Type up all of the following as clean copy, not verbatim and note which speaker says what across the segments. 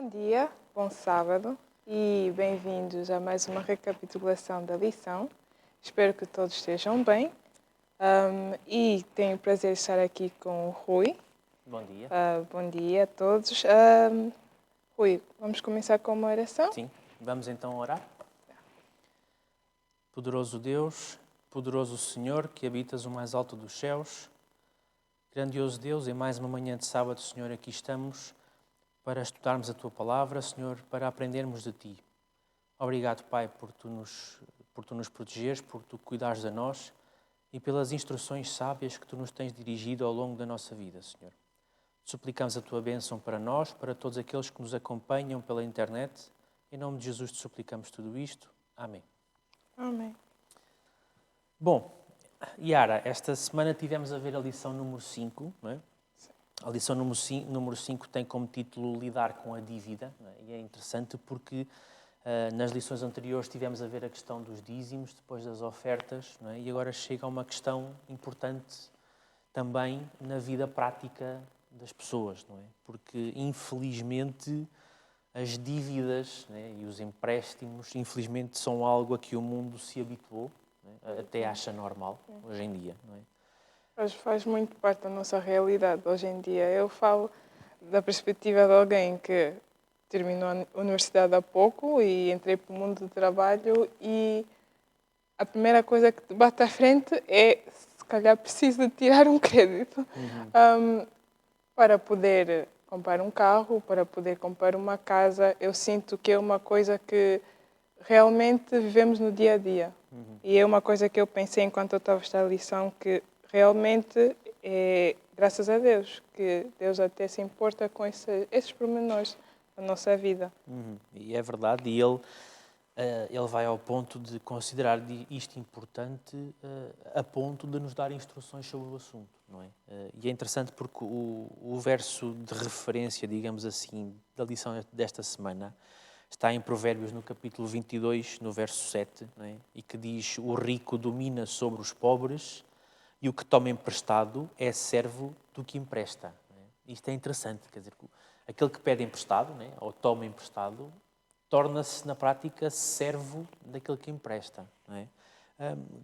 Speaker 1: Bom dia, bom sábado e bem-vindos a mais uma recapitulação da lição. Espero que todos estejam bem e tenho o prazer de estar aqui com o Rui.
Speaker 2: Bom dia.
Speaker 1: Bom dia a todos. Rui, vamos começar com uma oração?
Speaker 2: Sim, vamos então orar. Poderoso Deus, poderoso Senhor, que habitas o mais alto dos céus, grandioso Deus, em mais uma manhã de sábado, Senhor, aqui estamos para estudarmos a Tua Palavra, Senhor, para aprendermos de Ti. Obrigado, Pai, por Tu nos protegeres, por Tu cuidares de nós e pelas instruções sábias que Tu nos tens dirigido ao longo da nossa vida, Senhor. Suplicamos a Tua bênção para nós, para todos aqueles que nos acompanham pela internet. Em nome de Jesus te suplicamos tudo isto. Amém.
Speaker 1: Amém.
Speaker 2: Bom, Yara, esta semana tivemos a ver a lição número 5, não é? A lição número 5 tem como título Lidar com a dívida, não é? E é interessante porque nas lições anteriores tivemos a ver a questão dos dízimos, depois das ofertas, não é? E agora chega a uma questão importante também na vida prática das pessoas, não é? Porque, infelizmente, as dívidas, não é? E os empréstimos, infelizmente, são algo a que o mundo se habituou, não é? Até acha normal, hoje em dia, não é?
Speaker 1: Faz muito parte da nossa realidade hoje em dia. Eu falo da perspectiva de alguém que terminou a universidade há pouco e entrei para o mundo do trabalho e a primeira coisa que te bate à frente é, se calhar, preciso de tirar um crédito para poder comprar um carro, para poder comprar uma casa. Eu sinto que é uma coisa que realmente vivemos no dia a dia. E é uma coisa que eu pensei enquanto eu estava a estudar a lição, que realmente é graças a Deus, que Deus até se importa com esses pormenores da nossa vida.
Speaker 2: E é verdade, e ele vai ao ponto de considerar isto importante a ponto de nos dar instruções sobre o assunto, não é? E é interessante porque o verso de referência, digamos assim, da lição desta semana está em Provérbios, no capítulo 22, no verso 7, não é? E que diz: o rico domina sobre os pobres e o que toma emprestado é servo do que empresta. Não é? Isto é interessante, quer dizer, aquele que pede emprestado, não é? Ou toma emprestado, torna-se, na prática, servo daquele que empresta. Não é?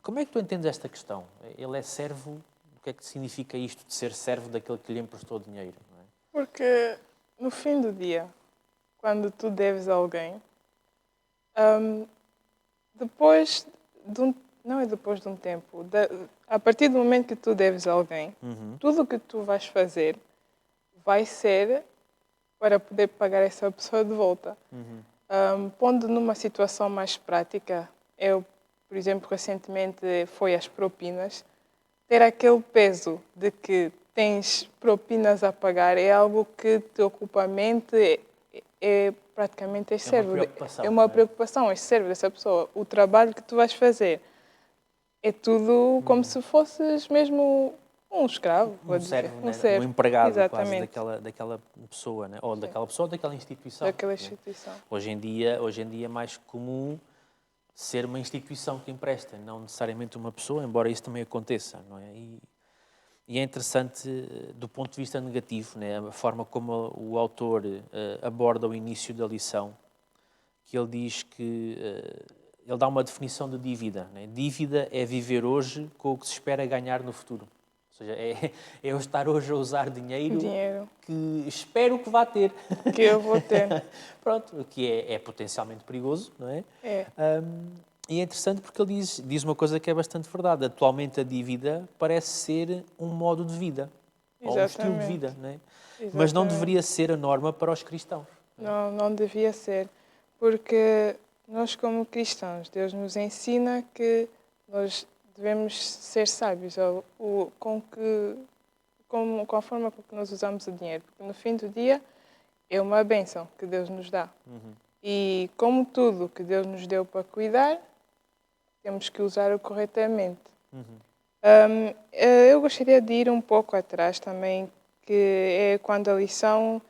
Speaker 2: Como é que tu entendes esta questão? Ele é servo, o que é que significa isto de ser servo daquele que lhe emprestou dinheiro? Não é?
Speaker 1: Porque no fim do dia, quando tu deves a alguém, depois de um, não é depois de um tempo, a partir do momento que tu deves a alguém, tudo o que tu vais fazer vai ser para poder pagar essa pessoa de volta. Pondo numa situação mais prática, eu, por exemplo, recentemente foi às propinas, ter aquele peso de que tens propinas a pagar é algo que te ocupa a mente, é praticamente és servo. É uma preocupação, és servo dessa pessoa. O trabalho que tu vais fazer é tudo como se fosses mesmo um escravo.
Speaker 2: Um servo,
Speaker 1: Um servo.
Speaker 2: um empregado
Speaker 1: Exatamente.
Speaker 2: quase daquela pessoa, né? Ou daquela pessoa ou daquela instituição.
Speaker 1: Daquela
Speaker 2: Né?
Speaker 1: instituição.
Speaker 2: Hoje em dia é mais comum ser uma instituição que empresta, não necessariamente uma pessoa, embora isso também aconteça, não é? E é interessante do ponto de vista negativo, né? A forma como o autor aborda o início da lição, que ele diz que ele dá uma definição de dívida. Né? Dívida é viver hoje com o que se espera ganhar no futuro. Ou seja, é eu estar hoje a usar dinheiro que espero que vá ter.
Speaker 1: Que eu vou ter.
Speaker 2: Pronto, o que é potencialmente perigoso, não é?
Speaker 1: É.
Speaker 2: E é interessante porque ele diz uma coisa que é bastante verdade. Atualmente a dívida parece ser um modo de vida, ou um estilo de vida, não é? Mas não deveria ser a norma para os cristãos.
Speaker 1: Não, não devia ser. Porque nós, como cristãos, Deus nos ensina que nós devemos ser sábios com a forma com que nós usamos o dinheiro. Porque no fim do dia é uma bênção que Deus nos dá. E como tudo que Deus nos deu para cuidar, temos que usar-o corretamente. Eu gostaria de ir um pouco atrás também, que é quando a lição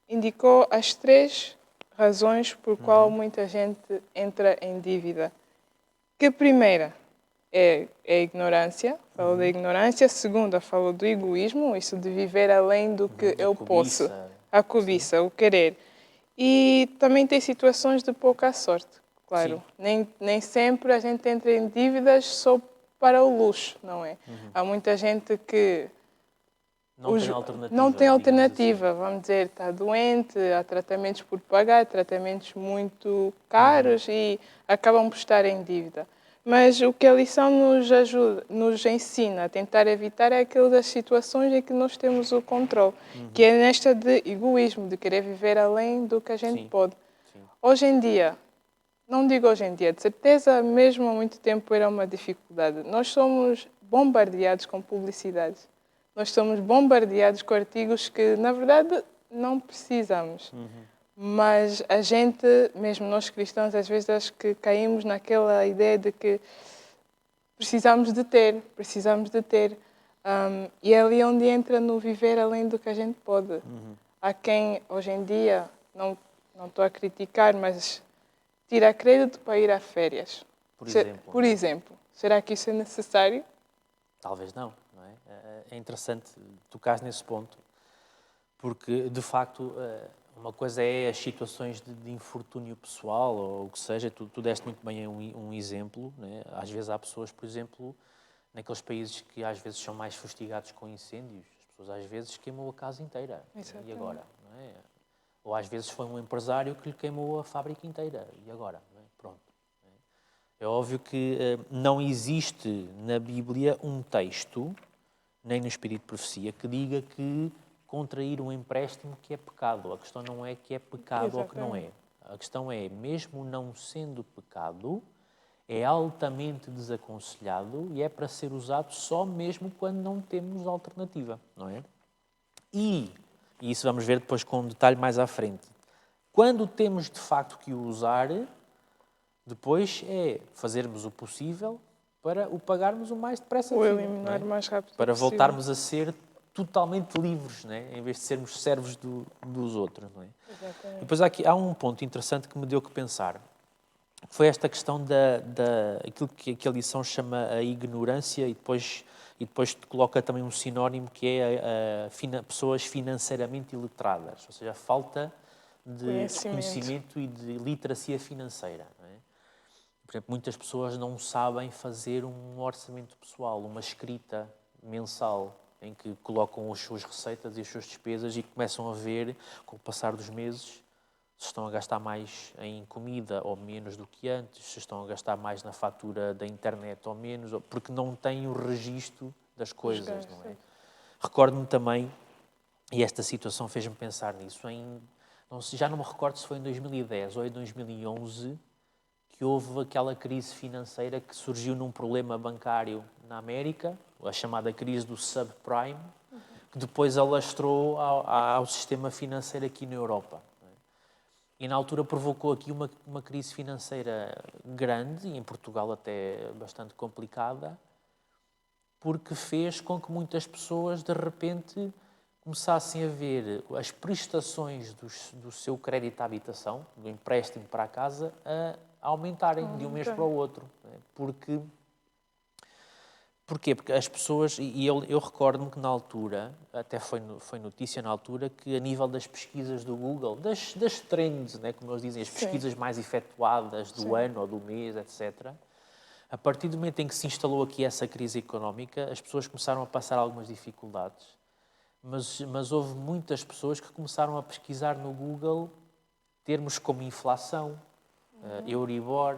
Speaker 1: indicou as 3 razões por qual muita gente entra em dívida. Que a primeira é a ignorância, falou da ignorância. A segunda falou do egoísmo, isso de viver além do que eu posso. a cobiça, o querer. E também tem situações de pouca sorte, claro. Nem sempre a gente entra em dívidas só para o luxo, não é? Há muita gente que
Speaker 2: Não tem alternativa,
Speaker 1: não tem
Speaker 2: digamos
Speaker 1: alternativa,
Speaker 2: assim.
Speaker 1: vamos dizer, está doente, há tratamentos por pagar, tratamentos muito caros e acabam por estar em dívida. Mas o que a lição nos ajuda, nos ensina a tentar evitar é aquelas situações em que nós temos o controle, que é nesta de egoísmo, de querer viver além do que a gente
Speaker 2: Sim,
Speaker 1: pode.
Speaker 2: sim.
Speaker 1: Hoje em dia, não digo hoje em dia, de certeza mesmo há muito tempo era uma dificuldade. Nós somos bombardeados com publicidades. Nós somos bombardeados com artigos que, na verdade, não precisamos. Mas a gente, mesmo nós cristãos, às vezes acho que caímos naquela ideia de que precisamos de ter. E é ali onde entra no viver além do que a gente pode. Há quem, hoje em dia, não estou a criticar, mas tira crédito para ir a férias.
Speaker 2: Por exemplo.
Speaker 1: Por exemplo, será que isso é necessário?
Speaker 2: Talvez não, não é? É interessante tocar nesse ponto, porque, de facto, uma coisa é as situações de infortúnio pessoal, ou o que seja, tu deste muito bem um exemplo, não é? Às vezes há pessoas, por exemplo, naqueles países que às vezes são mais fustigados com incêndios, as pessoas às vezes queimam a casa inteira.
Speaker 1: Exatamente.
Speaker 2: E agora? Não é? Ou às vezes foi um empresário que lhe queimou a fábrica inteira. E agora? Não é? Pronto. É óbvio que não existe na Bíblia um texto, nem no Espírito de Profecia, que diga que contrair um empréstimo que é pecado. A questão não é que é pecado ou que não é. A questão é, mesmo não sendo pecado, é altamente desaconselhado e é para ser usado só mesmo quando não temos alternativa, não é? E isso vamos ver depois com um detalhe mais à frente. Quando temos de facto que o usar, depois é fazermos o possível para o pagarmos o mais depressa
Speaker 1: Ou
Speaker 2: possível.
Speaker 1: eliminar o mais rápido
Speaker 2: Para
Speaker 1: possível.
Speaker 2: voltarmos a ser totalmente livres, não é? Em vez de sermos servos dos outros. Não é?
Speaker 1: Exatamente.
Speaker 2: Depois há um ponto interessante que me deu que pensar. Foi esta questão aquilo que a lição chama a ignorância e depois coloca também um sinónimo que é pessoas financeiramente iletradas, ou seja, a falta de conhecimento e de literacia financeira. Não é? Por exemplo, muitas pessoas não sabem fazer um orçamento pessoal, uma escrita mensal, em que colocam as suas receitas e as suas despesas e começam a ver, com o passar dos meses, se estão a gastar mais em comida ou menos do que antes, se estão a gastar mais na fatura da internet ou menos, porque não têm o registro das coisas, não é? Recordo-me também, e esta situação fez-me pensar nisso, já não me recordo se foi em 2010 ou em 2011, que houve aquela crise financeira que surgiu num problema bancário na América, a chamada crise do subprime, que depois alastrou ao sistema financeiro aqui na Europa. E na altura provocou aqui uma crise financeira grande, e em Portugal até bastante complicada, porque fez com que muitas pessoas, de repente, começassem a ver as prestações do seu crédito à habitação, do empréstimo para a casa, a aumentarem de um mês para o outro. Porquê? Porque as pessoas, e eu recordo-me que na altura, até foi notícia na altura, que a nível das pesquisas do Google, das trends, né, como eles dizem, as pesquisas mais efetuadas do ano ou do mês, etc., a partir do momento em que se instalou aqui essa crise económica, as pessoas começaram a passar algumas dificuldades, mas houve muitas pessoas que começaram a pesquisar no Google termos como inflação, Euribor,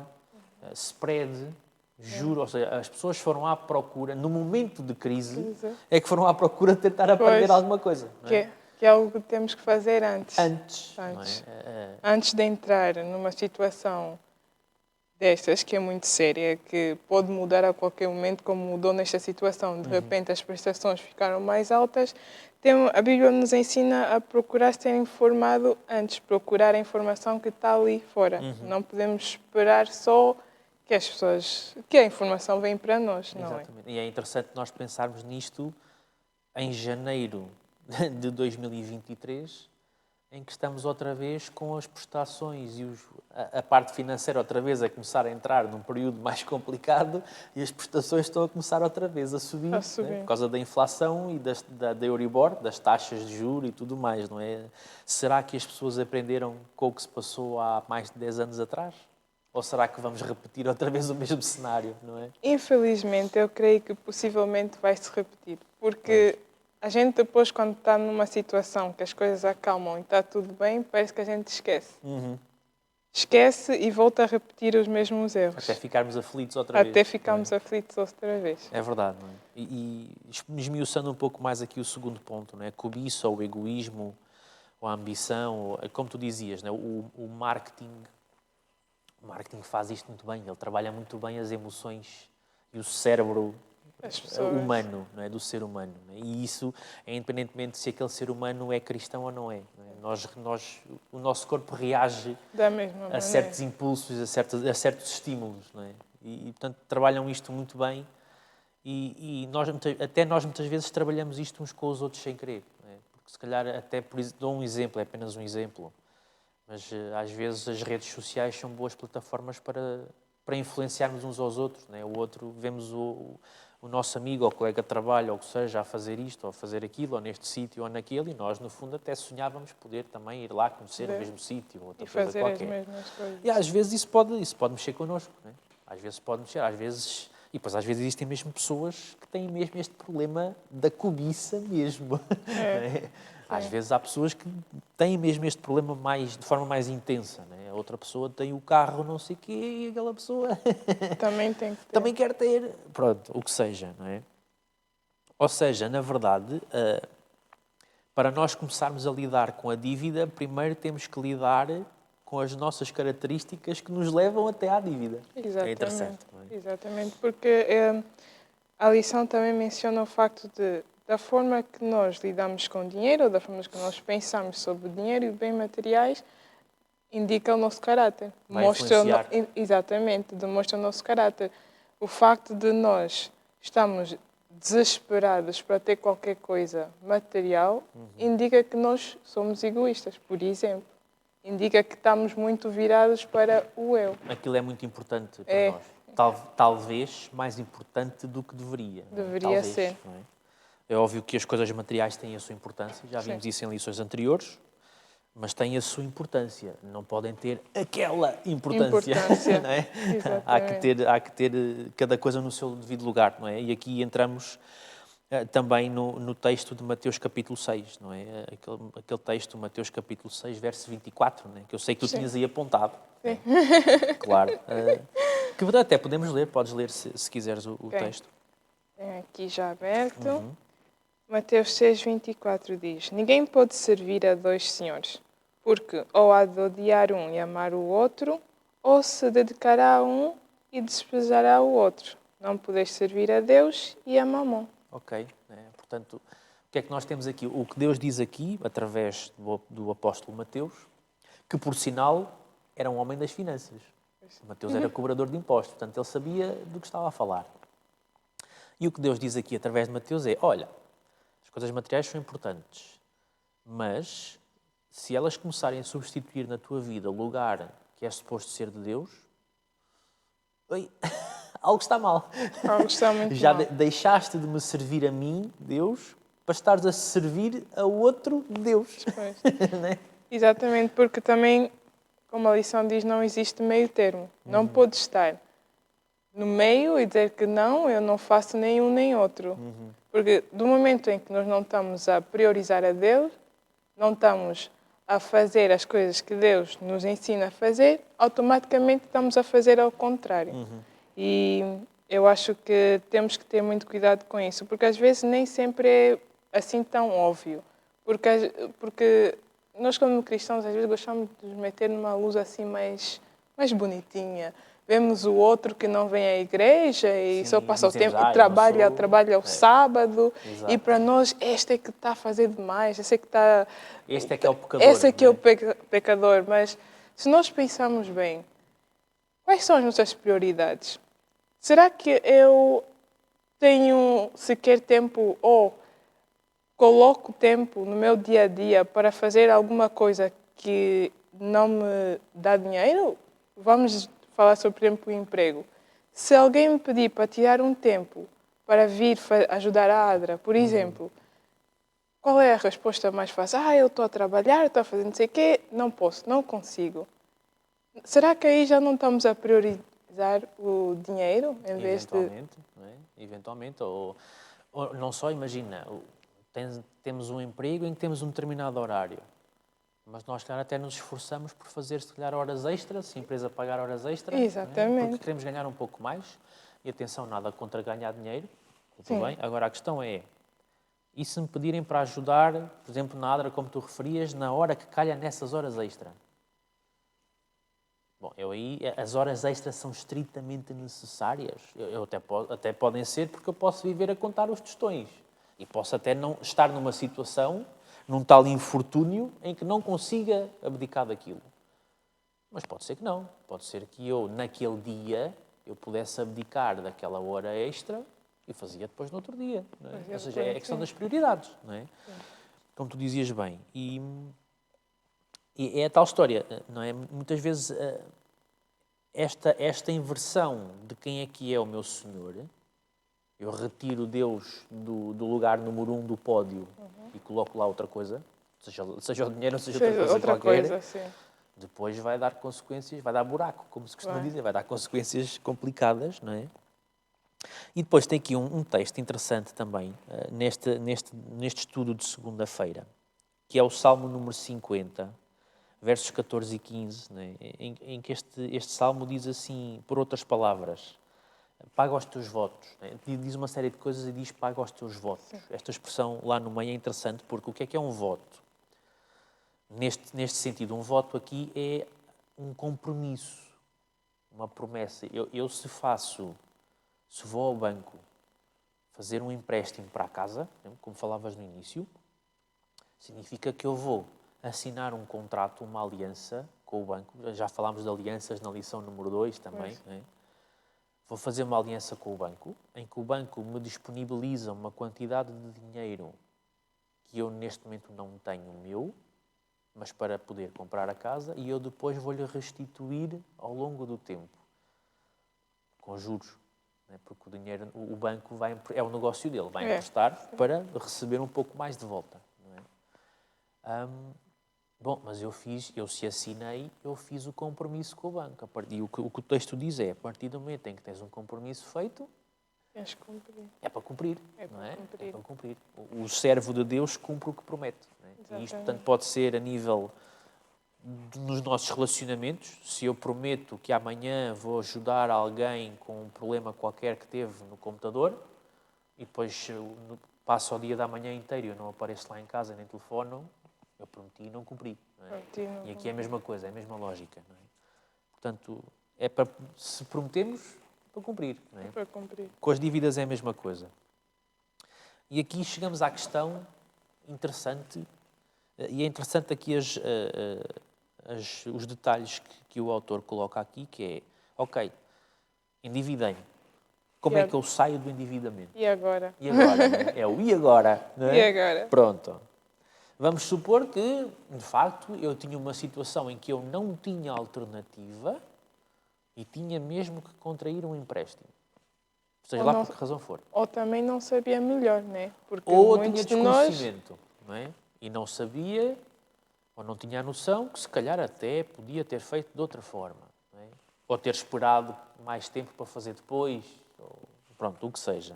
Speaker 2: spread, juro, ou seja, as pessoas foram à procura, no momento de crise, é que foram à procura de tentar aprender alguma coisa. Não é?
Speaker 1: Que é algo que temos que fazer antes.
Speaker 2: Não é?
Speaker 1: Antes de entrar numa situação destas, que é muito séria, que pode mudar a qualquer momento, como mudou nesta situação. De repente as prestações ficaram mais altas. A Bíblia nos ensina a procurar ser informado antes, procurar a informação que está ali fora. Não podemos esperar só que a informação vem para nós, não é?
Speaker 2: Exatamente. E é interessante nós pensarmos nisto em janeiro de 2023, em que estamos outra vez com as prestações e a parte financeira outra vez a começar a entrar num período mais complicado e as prestações estão a começar outra vez a subir,
Speaker 1: A
Speaker 2: né?
Speaker 1: subir.
Speaker 2: Por causa da inflação e da Euribor, das taxas de juros e tudo mais, não é? Será que as pessoas aprenderam com o que se passou há mais de 10 anos atrás? Ou será que vamos repetir outra vez o mesmo cenário, não é?
Speaker 1: Infelizmente, eu creio que possivelmente vai se repetir, porque a gente depois, quando está numa situação que as coisas acalmam e está tudo bem, parece que a gente esquece. Esquece e volta a repetir os mesmos erros.
Speaker 2: Até ficarmos aflitos outra vez.
Speaker 1: Até ficarmos aflitos outra vez.
Speaker 2: É verdade, não é? E esmiuçando um pouco mais aqui o segundo ponto, não é? A cobiça, ou o egoísmo, ou a ambição, ou, como tu dizias, não é? O marketing faz isto muito bem, ele trabalha muito bem as emoções e o cérebro
Speaker 1: As pessoas.
Speaker 2: humano, não é? Do ser humano. Não é? E isso é independentemente se aquele ser humano é cristão ou não é. Não é? O nosso corpo reage
Speaker 1: Da mesma
Speaker 2: a
Speaker 1: maneira.
Speaker 2: certos impulsos, a certos estímulos. Não é? E, portanto, trabalham isto muito bem e nós muitas vezes trabalhamos isto uns com os outros sem querer. Não é? Porque se calhar, até por isso, dou um exemplo, é apenas um exemplo. Mas às vezes as redes sociais são boas plataformas para influenciarmos uns aos outros. Né? O outro, vemos o nosso amigo ou colega de trabalho, ou o que seja, a fazer isto, ou a fazer aquilo, ou neste sítio, ou naquele, e nós, no fundo, até sonhávamos poder também ir lá conhecer o mesmo sítio, ou outra
Speaker 1: E
Speaker 2: coisa
Speaker 1: fazer
Speaker 2: qualquer.
Speaker 1: as mesmas coisas.
Speaker 2: E às vezes isso pode mexer connosco. Né? Às vezes pode mexer, às vezes... E depois às vezes existem mesmo pessoas que têm mesmo este problema da cobiça mesmo.
Speaker 1: É.
Speaker 2: Às vezes há pessoas que têm mesmo este problema de forma mais intensa. Né? A outra pessoa tem o carro não sei o quê e aquela pessoa
Speaker 1: Também tem que ter.
Speaker 2: também quer ter. Pronto, o que seja, não é? Ou seja, na verdade, para nós começarmos a lidar com a dívida, primeiro temos que lidar com as nossas características que nos levam até à dívida.
Speaker 1: Exatamente.
Speaker 2: É interessante, não é?
Speaker 1: Exatamente, porque a lição também menciona o facto da forma que nós lidamos com o dinheiro, ou da forma que nós pensamos sobre o dinheiro e bens materiais, indica o nosso caráter.
Speaker 2: Vai influenciar.
Speaker 1: Exatamente, demonstra o nosso caráter. O facto de nós estarmos desesperados para ter qualquer coisa material indica que nós somos egoístas, por exemplo. Indica que estamos muito virados para o eu.
Speaker 2: Aquilo é muito importante para nós. Talvez mais importante do que deveria.
Speaker 1: Deveria
Speaker 2: Talvez,
Speaker 1: ser.
Speaker 2: não é? É óbvio que as coisas materiais têm a sua importância, já vimos isso em lições anteriores, mas têm a sua importância. Não podem ter aquela importância. Não é? Há que ter cada coisa no seu devido lugar, não é? E aqui entramos também no texto de Mateus capítulo 6, não é? Aquele texto, Mateus capítulo 6, verso 24, não é? Que eu sei que tu tinhas aí apontado.
Speaker 1: Sim.
Speaker 2: É? Claro. Que até podemos ler, podes ler se quiseres o texto.
Speaker 1: Tenho aqui já aberto. Mateus 6, 24 diz: Ninguém pode servir a dois senhores, porque ou há de odiar um e amar o outro, ou se dedicará a um e desprezará o outro. Não podeis servir a Deus e a Mamon.
Speaker 2: Ok. Portanto, o que é que nós temos aqui? O que Deus diz aqui, através do apóstolo Mateus, que, por sinal, era um homem das finanças. Mateus era cobrador de impostos, portanto, ele sabia do que estava a falar. E o que Deus diz aqui, através de Mateus, é: olha, as coisas materiais são importantes, mas se elas começarem a substituir na tua vida o lugar que é suposto ser de Deus, algo está mal.
Speaker 1: Algo está muito
Speaker 2: Já
Speaker 1: mal.
Speaker 2: deixaste de me servir a mim, Deus, para estares a servir a outro Deus. Não é?
Speaker 1: Exatamente, porque também, como a lição diz, não existe meio termo. Não pode estar no meio e dizer que não, eu não faço nem um nem outro. Porque do momento em que nós não estamos a priorizar a Deus, não estamos a fazer as coisas que Deus nos ensina a fazer, automaticamente estamos a fazer ao contrário. E eu acho que temos que ter muito cuidado com isso, porque às vezes nem sempre é assim tão óbvio. Porque nós, como cristãos, às vezes gostamos de nos meter numa luz assim mais bonitinha. Vemos o outro que não vem à igreja e só passa o tempo e trabalha ao sábado.
Speaker 2: Exato.
Speaker 1: E para nós, este é que está a fazer demais. Este é que está...
Speaker 2: Este é que é o pecador.
Speaker 1: Esse é que é o pecador. Mas se nós pensarmos bem, quais são as nossas prioridades? Será que eu tenho sequer tempo ou coloco tempo no meu dia a dia para fazer alguma coisa que não me dá dinheiro, vamos falar sobre, por exemplo, o emprego. Se alguém me pedir para tirar um tempo para vir ajudar a Adra, por exemplo, qual é a resposta mais fácil? Eu estou a trabalhar, estou a fazer não sei o quê, não posso, não consigo. Será que aí já não estamos a priorizar o dinheiro em vez de...
Speaker 2: Eventualmente, não é? Eventualmente, ou não só, imagina, temos um emprego em que temos um determinado horário, mas nós, claro, até nos esforçamos por fazer, se calhar, horas extras, se a empresa pagar horas extras, não é? Porque
Speaker 1: Exatamente.
Speaker 2: queremos ganhar um pouco mais. E atenção, nada contra ganhar dinheiro, tudo
Speaker 1: Sim.
Speaker 2: bem. Agora, a questão é, e se me pedirem para ajudar, por exemplo, na Adra, como tu referias, na hora que calha nessas horas extra? Bom, as horas extras são estritamente necessárias. Até podem ser porque eu posso viver a contar os tostões. E posso até não estar numa situação, num tal infortúnio, em que não consiga abdicar daquilo. Mas pode ser que não. Pode ser que eu, naquele dia, eu pudesse abdicar daquela hora extra e fazia depois no outro dia. Não é? Ou seja, é a questão das prioridades, não é? Como tu dizias bem. E é a tal história, não é? Muitas vezes esta inversão de quem é que é o meu Senhor, eu retiro Deus do lugar número 1 do pódio e coloco lá outra coisa, seja o dinheiro ou seja outra coisa
Speaker 1: outra
Speaker 2: qualquer,
Speaker 1: coisa, sim.
Speaker 2: depois vai dar consequências, vai dar buraco, como se costuma dizer, vai dar consequências complicadas, não é? E depois tem aqui um texto interessante também, neste estudo de segunda-feira, que é o Salmo número 50, versos 14 e 15, né? em que este salmo diz assim, por outras palavras, paga os teus votos. Né? Diz uma série de coisas e diz paga os teus votos. Sim. Esta expressão lá no meio é interessante porque o que é um voto? Neste sentido, um voto aqui é um compromisso, uma promessa. Se vou ao banco fazer um empréstimo para a casa, como falavas no início, significa que eu vou assinar um contrato, uma aliança com o banco. Já falámos de alianças na lição número 2 também. Né? Vou fazer uma aliança com o banco, em que o banco me disponibiliza uma quantidade de dinheiro que eu neste momento não tenho meu, mas para poder comprar a casa, e eu depois vou-lhe restituir ao longo do tempo, com juros. Né? Porque o dinheiro, o banco é o negócio dele, vai emprestar para receber um pouco mais de volta. Bom, mas se assinei, eu fiz o compromisso com o banco. E o que o texto diz é, a partir do momento em que tens um compromisso feito, é para cumprir, não é? É para cumprir. O servo de Deus cumpre o que promete. Não é? E isto, portanto, pode ser a nível nos nossos relacionamentos. Se eu prometo que amanhã vou ajudar alguém com um problema qualquer que teve no computador, e depois passo o dia da manhã inteiro e eu não apareço lá em casa nem telefono, eu prometi e não cumpri. Não é? E aqui é a mesma coisa, é a mesma lógica. Não é? Portanto, se prometemos, é para cumprir. Não é?
Speaker 1: Para cumprir.
Speaker 2: Com as dívidas é a mesma coisa. E aqui chegamos à questão interessante, e é interessante aqui os detalhes que o autor coloca aqui, que é, ok, endividei-me. Como é que eu saio do endividamento?
Speaker 1: E agora?
Speaker 2: E agora, não é? É o e agora, não é?
Speaker 1: E agora?
Speaker 2: Pronto. Vamos supor que, de facto, eu tinha uma situação em que eu não tinha alternativa e tinha mesmo que contrair um empréstimo. Seja lá por que razão for.
Speaker 1: Ou também não sabia melhor, não é?
Speaker 2: Porque ou tinha desconhecimento, não é? E não sabia, ou não tinha a noção que se calhar até podia ter feito de outra forma. Não é? Ou ter esperado mais tempo para fazer depois, ou, pronto, o que seja.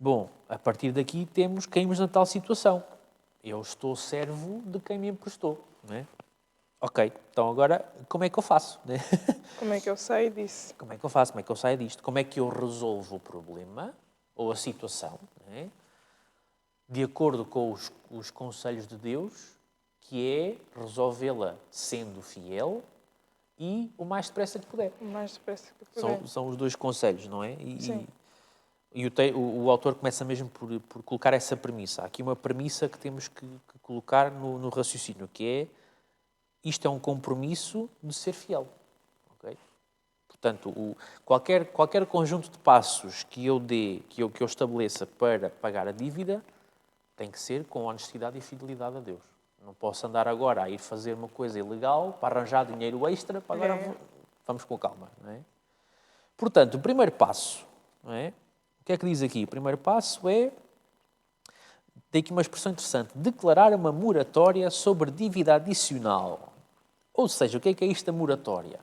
Speaker 2: Bom, a partir daqui caímos na tal situação. Eu estou servo de quem me emprestou, não é? Ok, então agora como é que eu faço? Né?
Speaker 1: Como é que eu saio disso?
Speaker 2: Como é que eu faço? Como é que eu saio disto? Como é que eu resolvo o problema ou a situação, né? De acordo com os conselhos de Deus, que é resolvê-la sendo fiel e o mais depressa que puder.
Speaker 1: O mais depressa que puder.
Speaker 2: São os dois conselhos, não é?
Speaker 1: Sim.
Speaker 2: E o autor começa mesmo por colocar essa premissa. Há aqui uma premissa que temos que colocar no raciocínio, que é isto é um compromisso de ser fiel. Okay? Portanto, qualquer conjunto de passos que eu dê, que eu estabeleça para pagar a dívida, tem que ser com honestidade e fidelidade a Deus. Não posso andar agora a ir fazer uma coisa ilegal para arranjar dinheiro extra, para agora vamos com calma, não é? Portanto, o primeiro passo, não é? O que é que diz aqui? O primeiro passo é, tem aqui uma expressão interessante, declarar uma moratória sobre dívida adicional. Ou seja, o que é isto da moratória?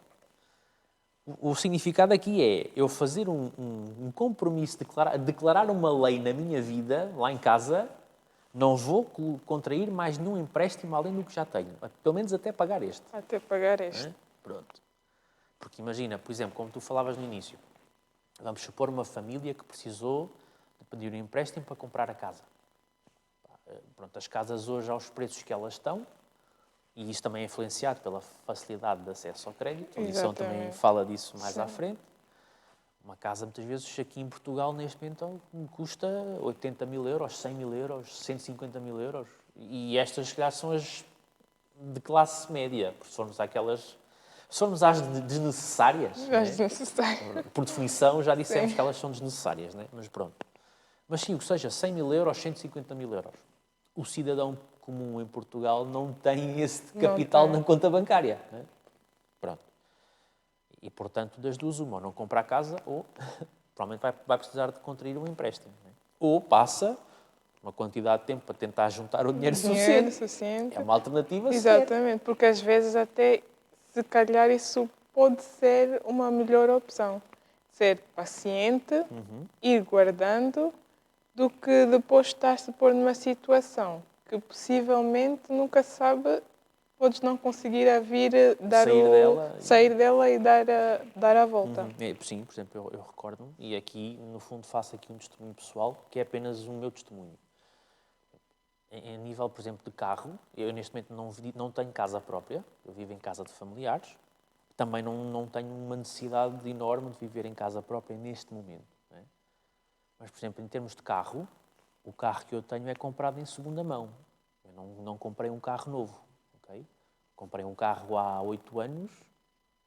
Speaker 2: O significado aqui é eu fazer um compromisso, declarar uma lei na minha vida, lá em casa, não vou contrair mais nenhum empréstimo além do que já tenho. Pelo menos até pagar este.
Speaker 1: Até pagar este.
Speaker 2: Pronto. Porque imagina, por exemplo, como tu falavas no início, vamos supor uma família que precisou de pedir um empréstimo para comprar a casa. Pronto, as casas hoje, aos preços que elas estão, e isso também é influenciado pela facilidade de acesso ao crédito, a lição também fala disso mais à frente. Uma casa, muitas vezes, aqui em Portugal, neste momento, custa 80 mil euros, 100 mil euros, 150 mil euros. E estas, se calhar, são as de classe média, porque se formos às desnecessárias, por definição, já dissemos que elas são desnecessárias, né? Mas pronto. Mas sim, o que seja, 100 mil euros, 150 mil euros. O cidadão comum em Portugal não tem esse capital na conta bancária. Né? Pronto. E, portanto, das duas, uma, ou não compra a casa, ou provavelmente vai precisar de contrair um empréstimo. Né? Ou passa uma quantidade de tempo para tentar juntar o dinheiro suficiente. É uma alternativa.
Speaker 1: Exatamente, porque às vezes até, se calhar, isso pode ser uma melhor opção. Ser paciente, ir guardando, do que depois estás-te a pôr numa situação que possivelmente nunca se sabe, podes não conseguir sair dela e dar a volta.
Speaker 2: Sim, por exemplo, eu recordo-me, e aqui, no fundo, faço aqui um testemunho pessoal, que é apenas o meu testemunho. Em nível, por exemplo, de carro, eu neste momento não tenho casa própria, eu vivo em casa de familiares, também não tenho uma necessidade enorme de viver em casa própria neste momento. Mas, por exemplo, em termos de carro, o carro que eu tenho é comprado em segunda mão. Eu não comprei um carro novo. Okay? Comprei um carro há 8 anos,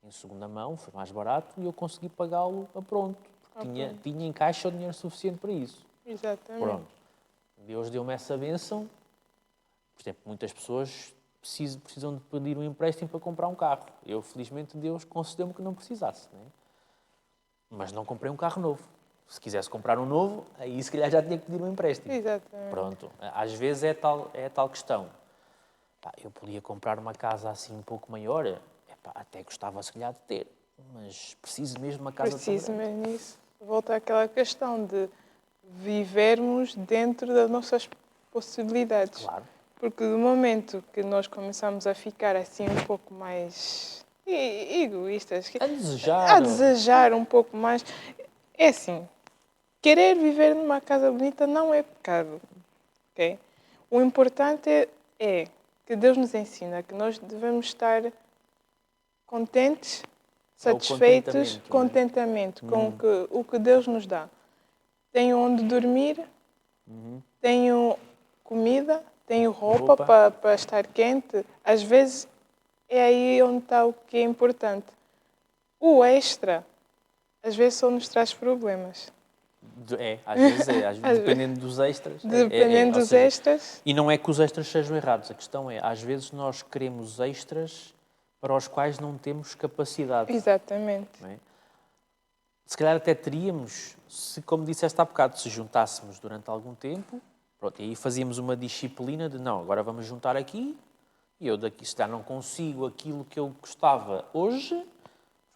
Speaker 2: em segunda mão, foi mais barato e eu consegui pagá-lo a pronto. Porque tinha em caixa o dinheiro suficiente para isso.
Speaker 1: Exatamente.
Speaker 2: Pronto. Deus deu-me essa bênção. Por exemplo, muitas pessoas precisam de pedir um empréstimo para comprar um carro. Eu, felizmente, Deus concedeu-me que não precisasse. Né? Mas não comprei um carro novo. Se quisesse comprar um novo, aí se calhar já tinha que pedir um empréstimo.
Speaker 1: Exatamente.
Speaker 2: Pronto. Às vezes é tal questão. Eu podia comprar uma casa assim um pouco maior, até gostava se calhar de ter, mas preciso mesmo de uma casa tão grande.
Speaker 1: Preciso mesmo nisso. Volta àquela questão de vivermos dentro das nossas possibilidades.
Speaker 2: Claro.
Speaker 1: Porque do momento que nós começamos a ficar assim um pouco mais egoístas, a desejar um pouco mais, é assim, querer viver numa casa bonita não é pecado, ok? O importante é que Deus nos ensina que nós devemos estar contentes, satisfeitos, contentamento com o que Deus nos dá. Tenho onde dormir, tenho comida, tenho roupa para estar quente. Às vezes é aí onde está o que é importante. O extra, às vezes só nos traz problemas.
Speaker 2: Às vezes dependendo dos extras.
Speaker 1: Dependendo dos extras.
Speaker 2: E não é que os extras sejam errados, a questão é, às vezes nós queremos extras para os quais não temos capacidade.
Speaker 1: Exatamente.
Speaker 2: Não é? Se calhar até teríamos, como disseste há bocado, se juntássemos durante algum tempo, pronto, e aí fazíamos uma disciplina de não, agora vamos juntar aqui, e eu daqui, se calhar não consigo aquilo que eu gostava hoje,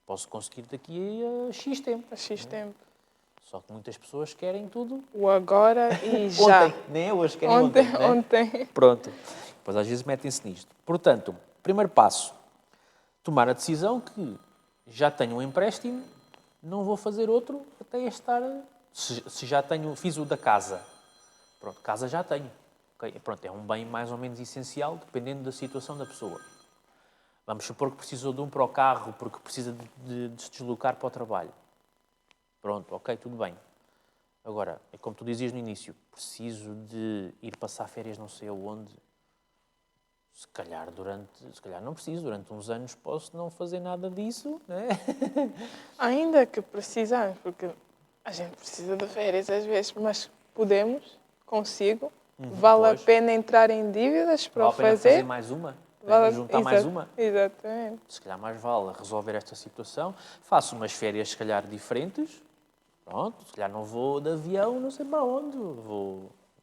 Speaker 2: posso conseguir daqui a X tempo.
Speaker 1: A X tempo.
Speaker 2: Só que muitas pessoas querem tudo.
Speaker 1: O agora e já.
Speaker 2: Ontem, nem é hoje, querem ontem. Né?
Speaker 1: Ontem.
Speaker 2: Pronto. Depois às vezes metem-se nisto. Portanto, primeiro passo, tomar a decisão que já tenho um empréstimo, não vou fazer outro até estar... Se já fiz o da casa. Pronto, casa já tenho. Okay? Pronto, é um bem mais ou menos essencial, dependendo da situação da pessoa. Vamos supor que precisou de um para o carro, porque precisa de se deslocar para o trabalho. Pronto, ok, tudo bem. Agora, é como tu dizias no início, preciso de ir passar férias não sei aonde. Se calhar não preciso, durante uns anos posso não fazer nada disso, né?
Speaker 1: Ainda que precisamos, porque a gente precisa de férias às vezes, mas consigo, vale a
Speaker 2: Pois.
Speaker 1: pena entrar em dívidas para
Speaker 2: Vale
Speaker 1: o
Speaker 2: a pena
Speaker 1: fazer?
Speaker 2: fazer mais uma? Juntar mais uma?
Speaker 1: Exatamente.
Speaker 2: Se calhar mais vale resolver esta situação. Faço umas férias, se calhar, diferentes. Pronto, se calhar não vou de avião, não sei para onde.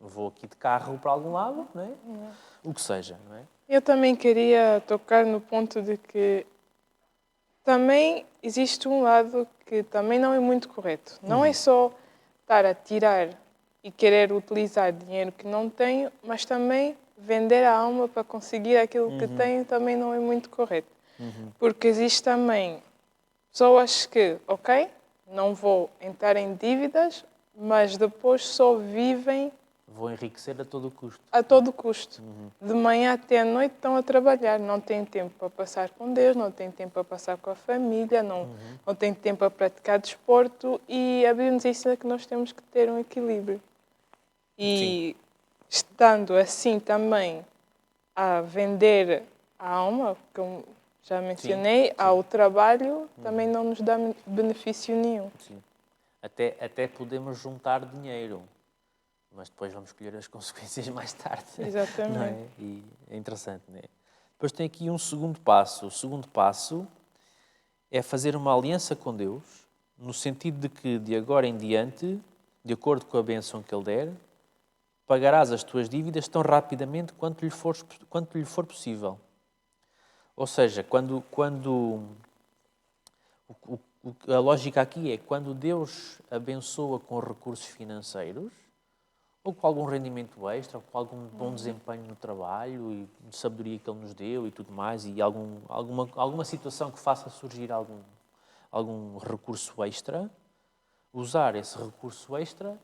Speaker 2: Vou aqui de carro para algum lado, não é? O que seja, não é?
Speaker 1: Eu também queria tocar no ponto de que também existe um lado que também não é muito correto. Não é só estar a tirar e querer utilizar dinheiro que não tenho, mas também vender a alma para conseguir aquilo que tenho também não é muito correto. Porque existe também pessoas que, ok, não vou entrar em dívidas, mas depois só vivem
Speaker 2: Vou enriquecer a todo custo.
Speaker 1: a todo custo. De manhã até à noite estão a trabalhar, não têm tempo para passar com Deus, não têm tempo para passar com a família, não têm tempo para praticar desporto e a Bíblia nos ensina que nós temos que ter um equilíbrio. E estando assim também a vender a alma, como já mencionei, ao trabalho, também não nos dá benefício nenhum.
Speaker 2: Sim. Até podemos juntar dinheiro, mas depois vamos colher as consequências mais tarde.
Speaker 1: Exatamente.
Speaker 2: Não é? E é interessante, não é? Depois tem aqui um segundo passo. O segundo passo é fazer uma aliança com Deus, no sentido de que, de agora em diante, de acordo com a bênção que Ele der, pagarás as tuas dívidas tão rapidamente quanto lhe for possível. Ou seja, a lógica aqui é quando Deus abençoa com recursos financeiros, ou com algum rendimento extra, ou com algum bom desempenho no trabalho e de sabedoria que Ele nos deu e tudo mais, e alguma situação que faça surgir algum recurso extra, usar esse recurso extra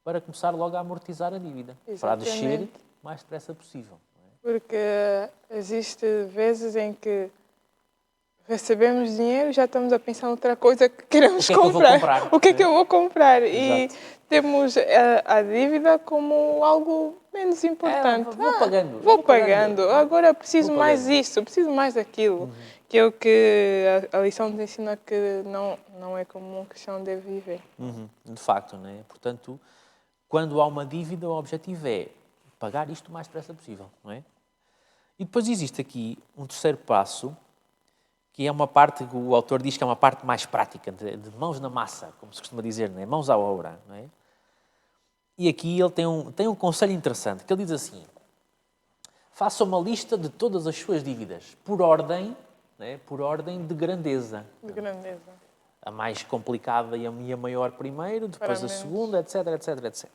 Speaker 2: para começar logo a amortizar a dívida, para a descer
Speaker 1: Exatamente.
Speaker 2: o mais depressa possível.
Speaker 1: Porque existe vezes em que recebemos dinheiro e já estamos a pensar noutra coisa que queremos
Speaker 2: O que é que eu vou comprar?
Speaker 1: O que é que eu vou comprar? E
Speaker 2: Exato.
Speaker 1: temos a dívida como algo menos importante.
Speaker 2: Vou pagando.
Speaker 1: Vou pagando. Agora preciso
Speaker 2: Vou
Speaker 1: mais
Speaker 2: pagando.
Speaker 1: isso, preciso mais daquilo. Que é o que a lição nos ensina que não é como um cristão deve viver.
Speaker 2: De facto, não é? Portanto, quando há uma dívida, o objetivo é pagar isto o mais depressa possível, não é? E depois existe aqui um terceiro passo, que é uma parte que o autor diz que é uma parte mais prática, de mãos na massa, como se costuma dizer, não é? Mãos à obra, não é? E aqui ele tem um conselho interessante, que ele diz assim: faça uma lista de todas as suas dívidas, por ordem, não é? Por ordem de grandeza.
Speaker 1: De grandeza.
Speaker 2: A mais complicada e a maior primeiro, depois
Speaker 1: Para
Speaker 2: a
Speaker 1: menos.
Speaker 2: segunda, etc, etc, etc.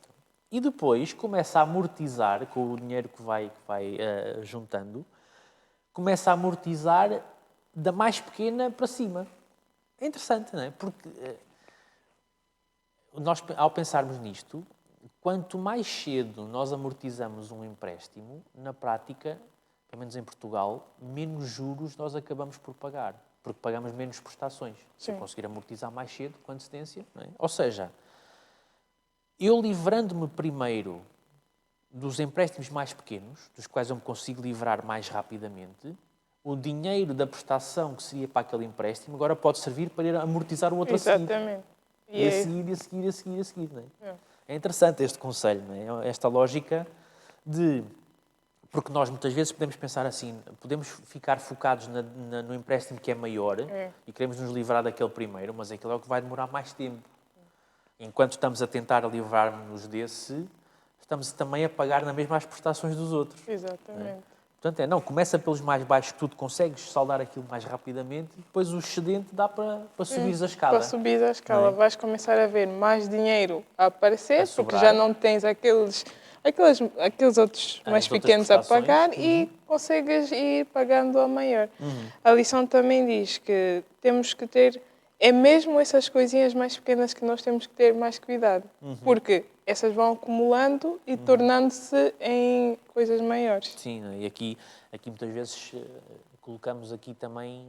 Speaker 2: E depois começa a amortizar, com o dinheiro que vai juntando, começa a amortizar da mais pequena para cima. É interessante, não é? Porque nós, ao pensarmos nisto, quanto mais cedo nós amortizamos um empréstimo, na prática, pelo menos em Portugal, menos juros nós acabamos por pagar, porque pagamos menos prestações. Se eu
Speaker 1: Sim.
Speaker 2: conseguir amortizar mais cedo, com antecedência, não é? Ou seja, eu livrando-me primeiro dos empréstimos mais pequenos, dos quais eu me consigo livrar mais rapidamente, o dinheiro da prestação que seria para aquele empréstimo agora pode servir para ir amortizar o outro a seguir.
Speaker 1: Exatamente.
Speaker 2: E a seguir, a seguir, a seguir, a seguir. Não é?
Speaker 1: É.
Speaker 2: É interessante este conselho, não é? Esta lógica de... Porque nós muitas vezes podemos pensar assim, podemos ficar focados no empréstimo que é maior e queremos nos livrar daquele primeiro, mas aquele é o que vai demorar mais tempo. Enquanto estamos a tentar livrar-nos desse, estamos também a pagar na mesma as prestações dos outros.
Speaker 1: Exatamente.
Speaker 2: Portanto, começa pelos mais baixos que tu consegues saldar aquilo mais rapidamente e depois o excedente dá para subires a escada.
Speaker 1: Para subir a escala,
Speaker 2: Não é?
Speaker 1: vais começar a ver mais dinheiro a aparecer,
Speaker 2: A
Speaker 1: porque
Speaker 2: sobrar.
Speaker 1: já não tens aqueles outros mais
Speaker 2: As outras
Speaker 1: pequenos a
Speaker 2: prestações.
Speaker 1: pagar e consegues ir pagando a maior. A lição também diz que temos que ter, é mesmo essas coisinhas mais pequenas que nós temos que ter mais cuidado, porque essas vão acumulando e tornando-se em coisas maiores.
Speaker 2: Sim, não é? E aqui muitas vezes colocamos aqui também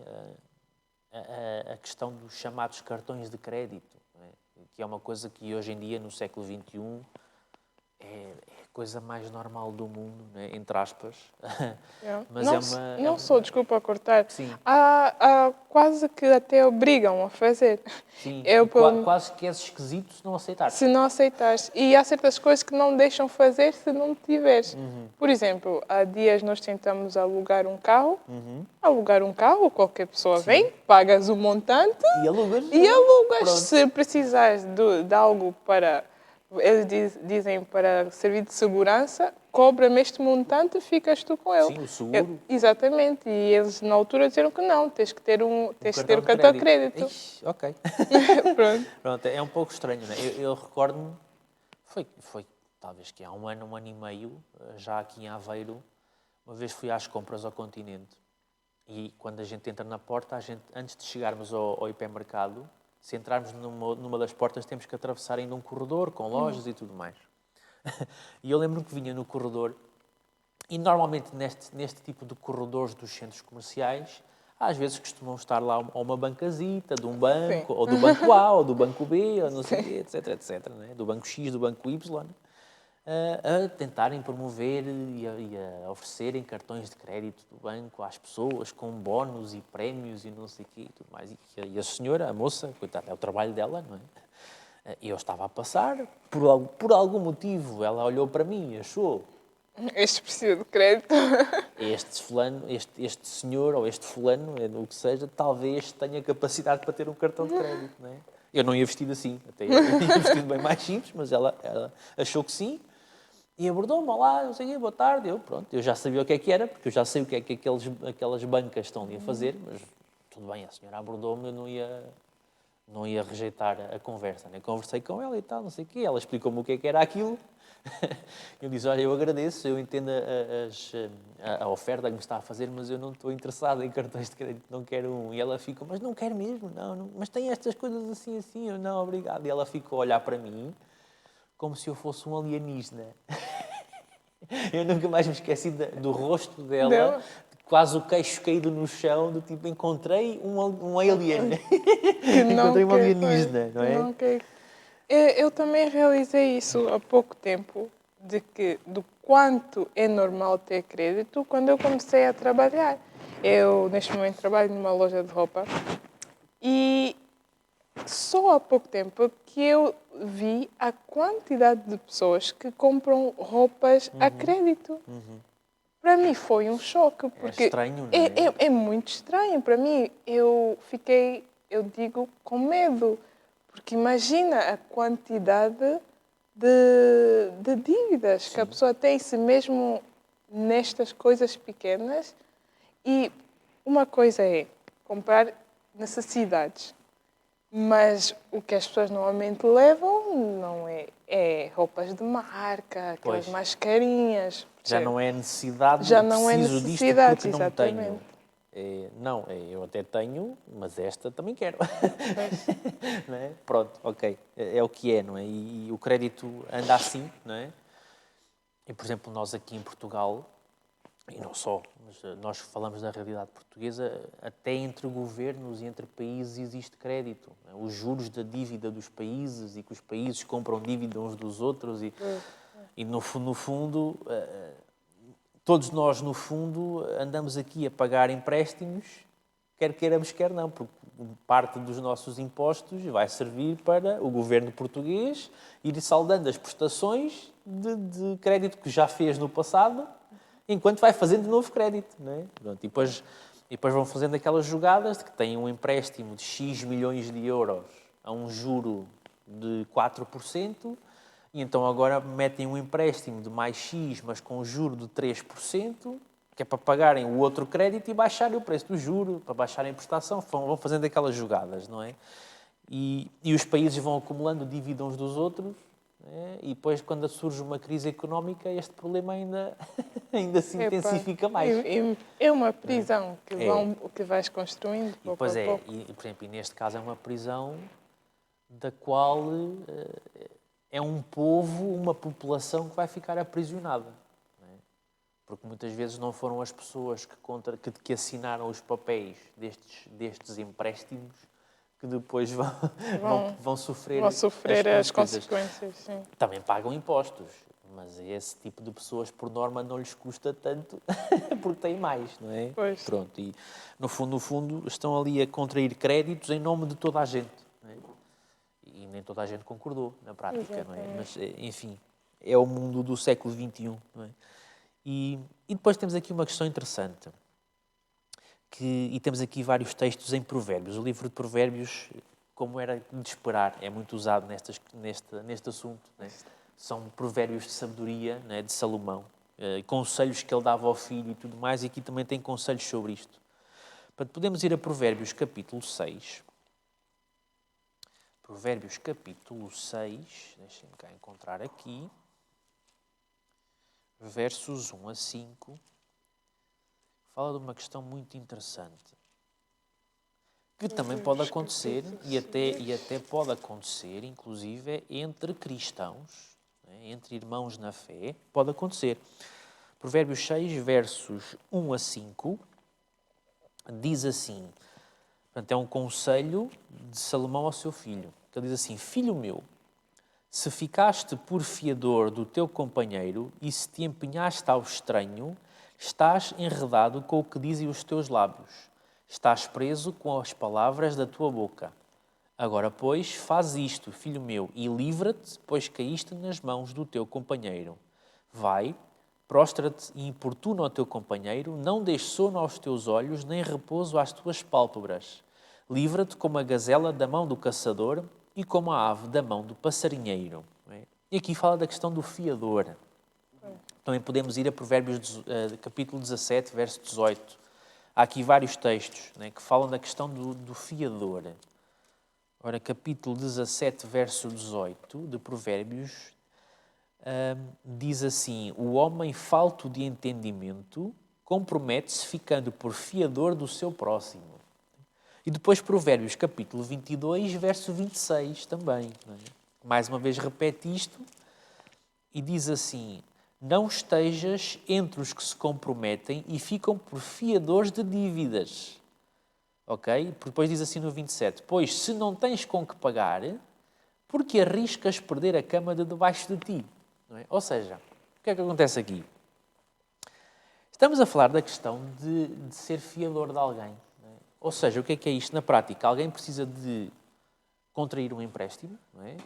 Speaker 2: a questão dos chamados cartões de crédito, não é? Que é uma coisa que hoje em dia, no século XXI, é coisa mais normal do mundo, né? Entre aspas. Mas
Speaker 1: Não,
Speaker 2: é uma...
Speaker 1: não só, desculpa cortar.
Speaker 2: Sim.
Speaker 1: Há quase que até obrigam a fazer.
Speaker 2: Sim,
Speaker 1: Eu,
Speaker 2: e quase que és esquisito se não aceitares.
Speaker 1: se não aceitares. E há certas coisas que não deixam fazer se não tiveres. Por exemplo, há dias nós tentamos alugar um carro. Alugar um carro, qualquer pessoa vem, pagas o montante
Speaker 2: E alugas.
Speaker 1: e alugas.
Speaker 2: Pronto.
Speaker 1: Se precisares de algo para... Eles dizem para servir de segurança, cobra-me este montante, ficas tu com ele.
Speaker 2: Sim, o seguro.
Speaker 1: Exatamente. E eles na altura disseram que não, tens que ter o
Speaker 2: cartão
Speaker 1: cartão
Speaker 2: de
Speaker 1: de crédito.
Speaker 2: Ixi, ok.
Speaker 1: Pronto.
Speaker 2: Pronto, é um pouco estranho, né? Eu recordo-me, foi talvez que há um ano e meio, já aqui em Aveiro, uma vez fui às compras ao Continente e quando a gente entra na porta, antes de chegarmos ao hipermercado, se entrarmos numa das portas, temos que atravessar ainda um corredor com lojas e tudo mais. E eu lembro-me que vinha no corredor e normalmente neste tipo de corredores dos centros comerciais, às vezes costumam estar lá uma bancazita de um banco,
Speaker 1: Sim.
Speaker 2: ou do banco A, ou do banco B, ou não sei o quê, etc, etc, né? Do banco X, do banco Y, a tentarem promover e a oferecerem cartões de crédito do banco às pessoas com bónus e prémios e não sei o quê e tudo mais. E a senhora, a moça, coitada, é o trabalho dela, não é? E eu estava a passar, por algum motivo, ela olhou para mim e achou...
Speaker 1: Este precisa de crédito.
Speaker 2: Este senhor ou este fulano, o que seja, talvez tenha capacidade para ter um cartão de crédito, não é? Eu não ia vestido assim, até ia vestido bem mais simples, mas ela achou que sim e abordou-me, olá, não sei o quê, boa tarde. Eu já sabia o que era, porque eu já sei o que é que aquelas bancas estão ali a fazer, mas tudo bem, a senhora abordou-me, eu não ia rejeitar a conversa, né? Conversei com ela e tal, não sei o quê, ela explicou-me o que é que era aquilo. Eu disse, olha, eu agradeço, eu entendo a oferta que me está a fazer, mas eu não estou interessado em cartões de crédito, não quero um. E ela ficou, mas não quero mesmo, não, mas tem estas coisas assim, assim, eu não, obrigado. E ela ficou a olhar para mim como se eu fosse um alienígena. Eu nunca mais me esqueci do rosto dela, quase o queixo caído no chão, do tipo, encontrei um alien.
Speaker 1: Que não
Speaker 2: Encontrei um
Speaker 1: quer,
Speaker 2: alienígena, não
Speaker 1: que
Speaker 2: é?
Speaker 1: não quer. Eu também realizei isso há pouco tempo, do quanto é normal ter crédito quando eu comecei a trabalhar. Eu, neste momento, trabalho numa loja de roupa e só há pouco tempo que eu vi a quantidade de pessoas que compram roupas a crédito. Para mim foi um choque, porque
Speaker 2: estranho, não é?
Speaker 1: é muito estranho. Para mim, eu fiquei, eu digo, com medo. Porque imagina a quantidade de dívidas que a pessoa tem, se mesmo nestas coisas pequenas. E uma coisa é comprar necessidades, mas o que as pessoas normalmente levam não é roupas de marca, aquelas
Speaker 2: Pois.
Speaker 1: mais carinhas.
Speaker 2: Já não é necessidade,
Speaker 1: Já não é
Speaker 2: preciso disto
Speaker 1: necessidade,
Speaker 2: porque não tenho.
Speaker 1: exatamente.
Speaker 2: Eu até tenho, mas esta também quero.
Speaker 1: Pois.
Speaker 2: Não é? Pronto, ok. É o que é, não é? E o crédito anda assim, não é? E, por exemplo, nós aqui em Portugal, e não só, mas nós falamos da realidade portuguesa, até entre governos e entre países existe crédito. Não é? Os juros da dívida dos países e que os países compram dívida uns dos outros e no fundo, todos nós, no fundo, andamos aqui a pagar empréstimos, quer queiramos, quer não, porque parte dos nossos impostos vai servir para o governo português ir saldando as prestações de crédito que já fez no passado, enquanto vai fazendo de novo crédito. Não é? Pronto, e depois vão fazendo aquelas jogadas de que têm um empréstimo de X milhões de euros a um juro de 4%, e então agora metem um empréstimo de mais X, mas com um juro de 3%, que é para pagarem o outro crédito e baixarem o preço do juro, para baixarem a prestação. Vão fazendo aquelas jogadas, não é? E os países vão acumulando dívida uns dos outros, né? E depois, quando surge uma crise económica, este problema ainda se intensifica mais.
Speaker 1: É uma prisão que vais construindo
Speaker 2: E
Speaker 1: pouco
Speaker 2: depois
Speaker 1: a pouco.
Speaker 2: por exemplo, e neste caso é uma prisão da qual é um povo, uma população que vai ficar aprisionada. Não é? Porque muitas vezes não foram as pessoas que assinaram os papéis destes empréstimos que depois vão sofrer
Speaker 1: Vão sofrer as
Speaker 2: consequências.
Speaker 1: consequências, sim.
Speaker 2: Também pagam impostos, mas esse tipo de pessoas, por norma, não lhes custa tanto porque têm mais, não é?
Speaker 1: Pois.
Speaker 2: Pronto, e no fundo, estão ali a contrair créditos em nome de toda a gente, não é? E nem toda a gente concordou na prática, não é? Mas, enfim, é o mundo do século XXI, não é? E depois temos aqui uma questão interessante, e temos aqui vários textos em Provérbios. O livro de Provérbios, como era de esperar, é muito usado neste assunto, não é? São provérbios de sabedoria, não é? De Salomão, conselhos que ele dava ao filho e tudo mais, e aqui também tem conselhos sobre isto. Portanto, podemos ir a Provérbios capítulo 6. Provérbios capítulo 6, deixem-me cá encontrar aqui, versos 1 a 5, fala de uma questão muito interessante, que também pode acontecer, e até pode acontecer, inclusive, entre cristãos, né, entre irmãos na fé, pode acontecer. Provérbios 6, versos 1 a 5, diz assim, portanto, é um conselho de Salomão ao seu filho, que ele diz assim: Filho meu, se ficaste por fiador do teu companheiro e se te empenhaste ao estranho, estás enredado com o que dizem os teus lábios. Estás preso com as palavras da tua boca. Agora, pois, faz isto, filho meu, e livra-te, pois caíste nas mãos do teu companheiro. Vai, prostra-te e importuna ao teu companheiro, não dês sono aos teus olhos, nem repouso às tuas pálpebras. Livra-te como a gazela da mão do caçador e como a ave da mão do passarinheiro. E aqui fala da questão do fiador. Também podemos ir a Provérbios capítulo 17, verso 18. Há aqui vários textos, né, que falam da questão do fiador. Ora, capítulo 17, verso 18 de Provérbios, diz assim: O homem falto de entendimento compromete-se ficando por fiador do seu próximo. E depois Provérbios, capítulo 22, verso 26 também. Não é? Mais uma vez repete isto e diz assim: Não estejas entre os que se comprometem e ficam por fiadores de dívidas. Ok? Depois diz assim no 27, pois se não tens com que pagar, porque arriscas perder a cama de debaixo de ti? Não é? Ou seja, o que é que acontece aqui? Estamos a falar da questão de ser fiador de alguém. Não é? Ou seja, o que é isto na prática? Alguém precisa de contrair um empréstimo, não é?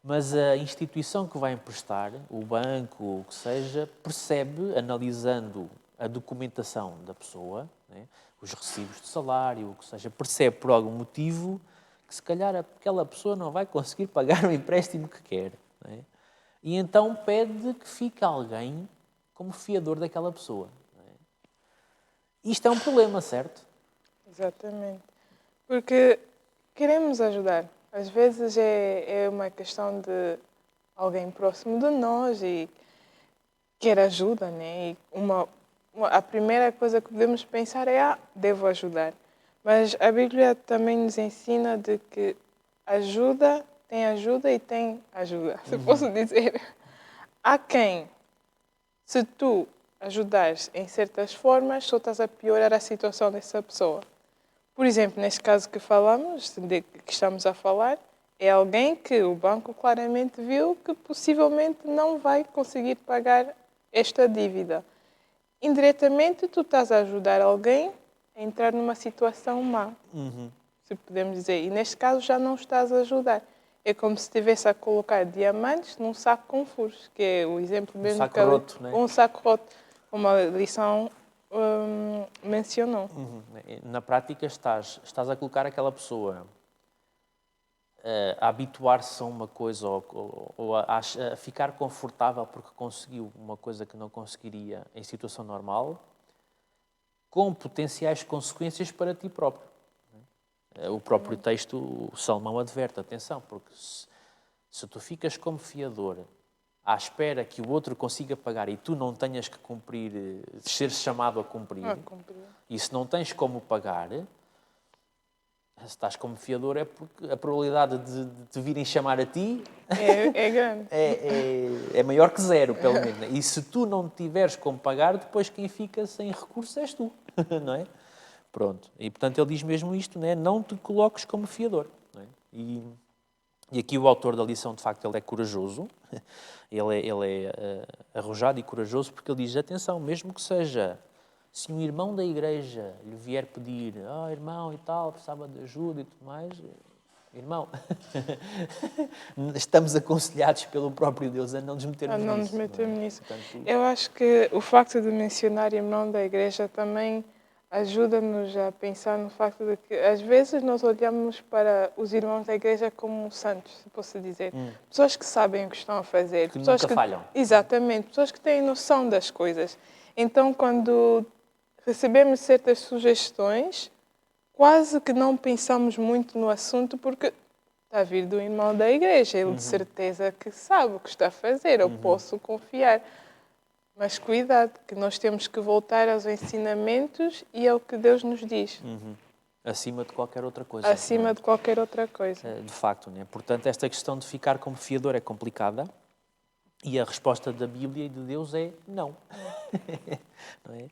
Speaker 2: Mas a instituição que vai emprestar, o banco, o que seja, percebe, analisando a documentação da pessoa, né, os recibos de salário, o que seja, percebe por algum motivo que se calhar aquela pessoa não vai conseguir pagar o empréstimo que quer. Né? E então pede que fique alguém como fiador daquela pessoa. Né? Isto é um problema, certo?
Speaker 1: Exatamente. Porque queremos ajudar. Às vezes é uma questão de alguém próximo de nós e quer ajuda, né? E a primeira coisa que devemos pensar é, devo ajudar. Mas a Bíblia também nos ensina de que ajuda e tem ajuda, se posso dizer. Há quem, se tu ajudares em certas formas, só estás a piorar a situação dessa pessoa. Por exemplo, neste caso que falamos, que estamos a falar, é alguém que o banco claramente viu que possivelmente não vai conseguir pagar esta dívida. Indiretamente, tu estás a ajudar alguém a entrar numa situação má, se podemos dizer. E neste caso já não estás a ajudar. É como se estivesse a colocar diamantes num saco com furos, que é o exemplo mesmo
Speaker 2: saco roto, né?
Speaker 1: um saco roto, como a lição mencionou.
Speaker 2: Na prática estás a colocar aquela pessoa a habituar-se a uma coisa ou a ficar confortável porque conseguiu uma coisa que não conseguiria em situação normal, com potenciais consequências para ti próprio. O próprio texto, o Salomão adverte, atenção, porque se tu ficas como fiador à espera que o outro consiga pagar e tu não tenhas que cumprir, ser chamado a cumprir, e se não tens como pagar, se estás como fiador é porque a probabilidade de te virem chamar a ti
Speaker 1: é grande.
Speaker 2: É maior que zero, pelo menos. E se tu não tiveres como pagar, depois quem fica sem recursos és tu, não é? Pronto. E, portanto, ele diz mesmo isto, né? Não te coloques como fiador. Não é? E aqui o autor da lição, de facto, ele é corajoso, ele é arrojado e corajoso, porque ele diz, atenção, mesmo que seja, se um irmão da igreja lhe vier pedir, irmão e tal, precisava de ajuda e tudo mais, irmão, estamos aconselhados pelo próprio Deus a não nos metermos
Speaker 1: Não nos
Speaker 2: nisso.
Speaker 1: metemos nisso.
Speaker 2: Portanto,
Speaker 1: Eu acho que o facto de mencionar irmão da igreja também ajuda-nos a pensar no facto de que às vezes nós olhamos para os irmãos da igreja como santos, se posso dizer. Pessoas que sabem o que estão a fazer.
Speaker 2: Que
Speaker 1: pessoas
Speaker 2: nunca falham.
Speaker 1: Exatamente. Pessoas que têm noção das coisas. Então, quando recebemos certas sugestões, quase que não pensamos muito no assunto porque está a vir do irmão da igreja. Ele de certeza que sabe o que está a fazer. Eu posso confiar. Mas cuidado, que nós temos que voltar aos ensinamentos e ao que Deus nos diz.
Speaker 2: acima de qualquer outra coisa.
Speaker 1: Acima de qualquer outra coisa.
Speaker 2: De facto, né? Portanto, esta questão de ficar como fiador é complicada e a resposta da Bíblia e de Deus é não. Não é?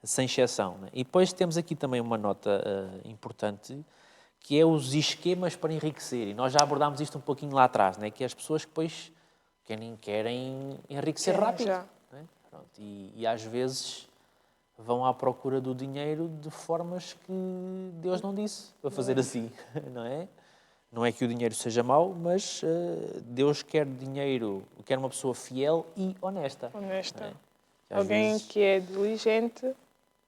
Speaker 2: Sem exceção. Né? E depois temos aqui também uma nota importante, que é os esquemas para enriquecer. E nós já abordámos isto um pouquinho lá atrás, né? Que é as pessoas que depois querem enriquecer rápido.
Speaker 1: Já.
Speaker 2: Né? Pronto. E às vezes vão à procura do dinheiro de formas que Deus não disse para fazer assim, não é? Não é que o dinheiro seja mau, mas Deus quer dinheiro, quer uma pessoa fiel e honesta.
Speaker 1: Honesta.
Speaker 2: Não é?
Speaker 1: Alguém
Speaker 2: Vezes,
Speaker 1: que é diligente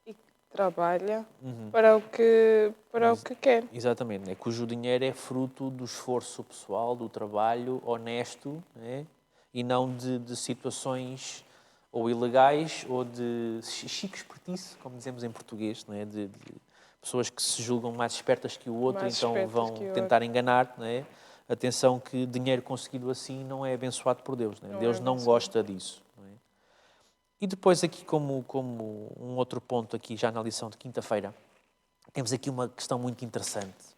Speaker 1: e que trabalha para o que quer.
Speaker 2: exatamente, né? Cujo dinheiro é fruto do esforço pessoal, do trabalho honesto, né? E não de situações ou ilegais ou de chique espertice, como dizemos em português, não é? De pessoas que se julgam mais espertas que o outro,
Speaker 1: Mais
Speaker 2: então
Speaker 1: espertas
Speaker 2: vão
Speaker 1: que o
Speaker 2: tentar enganar, não é? Atenção que dinheiro conseguido assim não é abençoado por Deus, não é?
Speaker 1: Não é
Speaker 2: Deus não
Speaker 1: abençoado.
Speaker 2: gosta disso. Não é? E depois aqui, como um outro ponto aqui já na lição de quinta-feira, temos aqui uma questão muito interessante.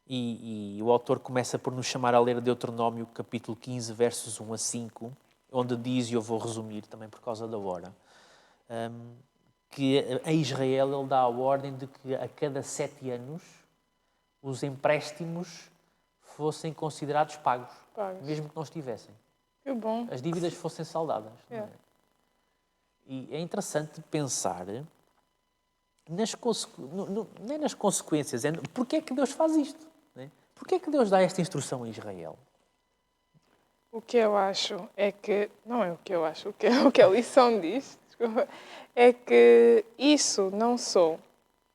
Speaker 2: E o autor começa por nos chamar a ler Deuteronômio, capítulo 15, versos 1 a 5, onde diz, e eu vou resumir também por causa da hora, que a Israel ele dá a ordem de que a cada 7 anos os empréstimos fossem considerados pagos, mesmo que não estivessem.
Speaker 1: Que bom.
Speaker 2: As dívidas fossem saldadas. Não é? E é interessante pensar nem nas consequências, porque é que Deus faz isto? Não é? Porque é que Deus dá esta instrução a Israel?
Speaker 1: O que eu acho é que... Não é o que eu acho, o que a lição diz, desculpa, é que isso não só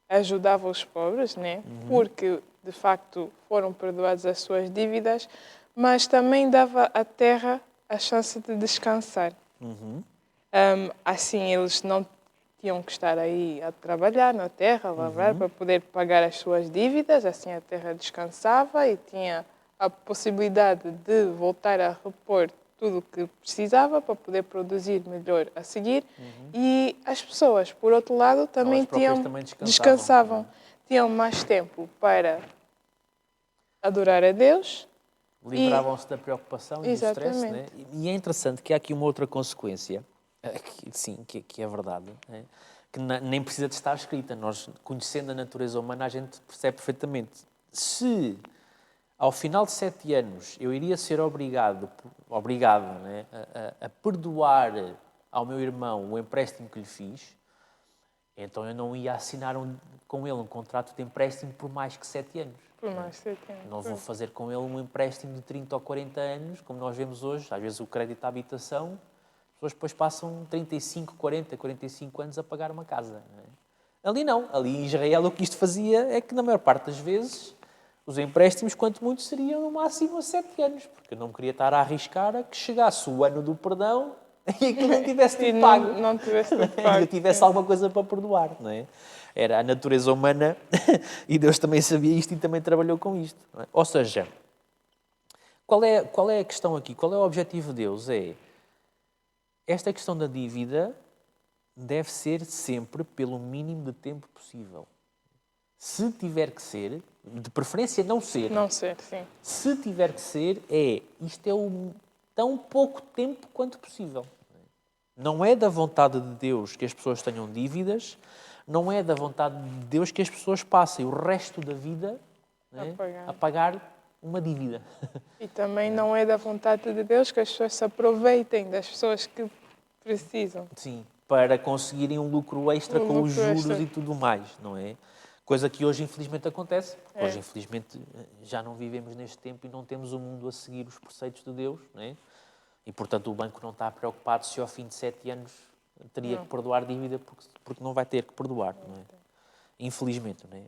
Speaker 1: ajudava os pobres, né? Porque, de facto, foram perdoadas as suas dívidas, mas também dava à terra a chance de descansar. Assim, eles não tinham que estar aí a trabalhar na terra, a lavrar, para poder pagar as suas dívidas. Assim, a terra descansava e tinha a possibilidade de voltar a repor tudo o que precisava para poder produzir melhor a seguir. E as pessoas, por outro lado, também
Speaker 2: também
Speaker 1: descansavam. Tinham mais tempo para adorar a Deus.
Speaker 2: Livravam-se da preocupação e do stress. Né?
Speaker 1: Exatamente.
Speaker 2: E é interessante que há aqui uma outra consequência, que é verdade, né? Que nem precisa de estar escrita. Nós, conhecendo a natureza humana, a gente percebe perfeitamente. Se ao final de 7 anos eu iria ser obrigado né, a perdoar ao meu irmão o empréstimo que lhe fiz, então eu não ia assinar com ele um contrato de empréstimo por mais que 7 anos.
Speaker 1: Por mais 7 anos.
Speaker 2: Não vou fazer com ele um empréstimo de 30 ou 40 anos, como nós vemos hoje. Às vezes o crédito à habitação, as pessoas depois passam 35, 40, 45 anos a pagar uma casa. Não é? Ali não. Ali em Israel o que isto fazia é que, na maior parte das vezes, os empréstimos, quanto muito, seriam no máximo a 7 anos. Porque eu não queria estar a arriscar a que chegasse o ano do perdão e aquilo não tivesse tido pago.
Speaker 1: Não tivesse tido pago.
Speaker 2: E eu tivesse alguma coisa para perdoar, não é? Era a natureza humana e Deus também sabia isto e também trabalhou com isto. Não é? Ou seja, qual é a questão aqui? Qual é o objetivo de Deus? É esta questão da dívida deve ser sempre pelo mínimo de tempo possível. Se tiver que ser, de preferência não ser.
Speaker 1: Não ser, sim.
Speaker 2: Se tiver que ser, isto é tão pouco tempo quanto possível. Não é da vontade de Deus que as pessoas tenham dívidas, não é da vontade de Deus que as pessoas passem o resto da vida, né, a pagar uma dívida.
Speaker 1: E também não é da vontade de Deus que as pessoas se aproveitem das pessoas que precisam.
Speaker 2: Sim, para conseguirem um lucro extra
Speaker 1: Um
Speaker 2: com os
Speaker 1: lucro
Speaker 2: juros
Speaker 1: extra.
Speaker 2: e tudo mais, não é? Coisa que hoje, infelizmente, acontece.
Speaker 1: É.
Speaker 2: Hoje, infelizmente, já não vivemos neste tempo e não temos o mundo a seguir os preceitos de Deus, não é? E, portanto, o banco não está preocupado se ao fim de 7 anos teria que perdoar dívida porque não vai ter que perdoar, não é? Infelizmente, não é?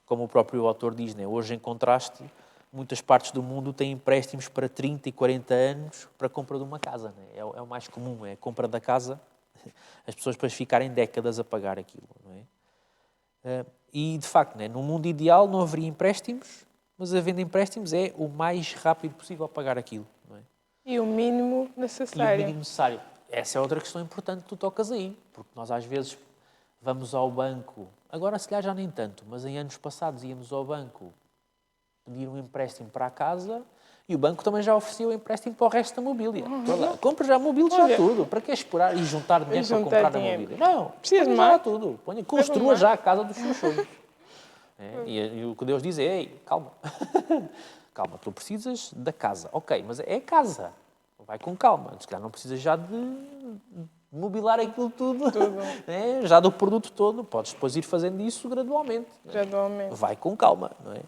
Speaker 2: Como o próprio autor diz, não é? Hoje, em contraste, muitas partes do mundo têm empréstimos para 30 e 40 anos para a compra de uma casa, não é? É o mais comum, é a compra da casa, as pessoas depois ficarem décadas a pagar aquilo, não é? E, de facto, não é? No mundo ideal não haveria empréstimos, mas havendo empréstimos é o mais rápido possível a pagar aquilo, não é?
Speaker 1: E o mínimo
Speaker 2: E o
Speaker 1: necessário.
Speaker 2: mínimo necessário. Essa é outra questão importante que tu tocas aí, porque nós às vezes vamos ao banco, agora se calhar já nem tanto, mas em anos passados íamos ao banco pedir um empréstimo para a casa e o banco também já oferecia o empréstimo para o resto da mobília. Compra já a mobília, já
Speaker 1: Olha,
Speaker 2: tudo. Para que esperar e juntar dinheiro para
Speaker 1: juntar
Speaker 2: comprar
Speaker 1: dinheiro.
Speaker 2: a mobília? Não,
Speaker 1: Precisa
Speaker 2: ponha
Speaker 1: mais?
Speaker 2: já tudo. Construa
Speaker 1: mais.
Speaker 2: já a casa dos seus sonhos. E o que Deus diz é, ei, calma. Calma, tu precisas da casa. Ok, mas é a casa. Vai com calma. Se calhar não precisas já de mobilar aquilo tudo. Né? Já do produto todo. Podes depois ir fazendo isso gradualmente. Né?
Speaker 1: Gradualmente.
Speaker 2: Vai com calma, não é?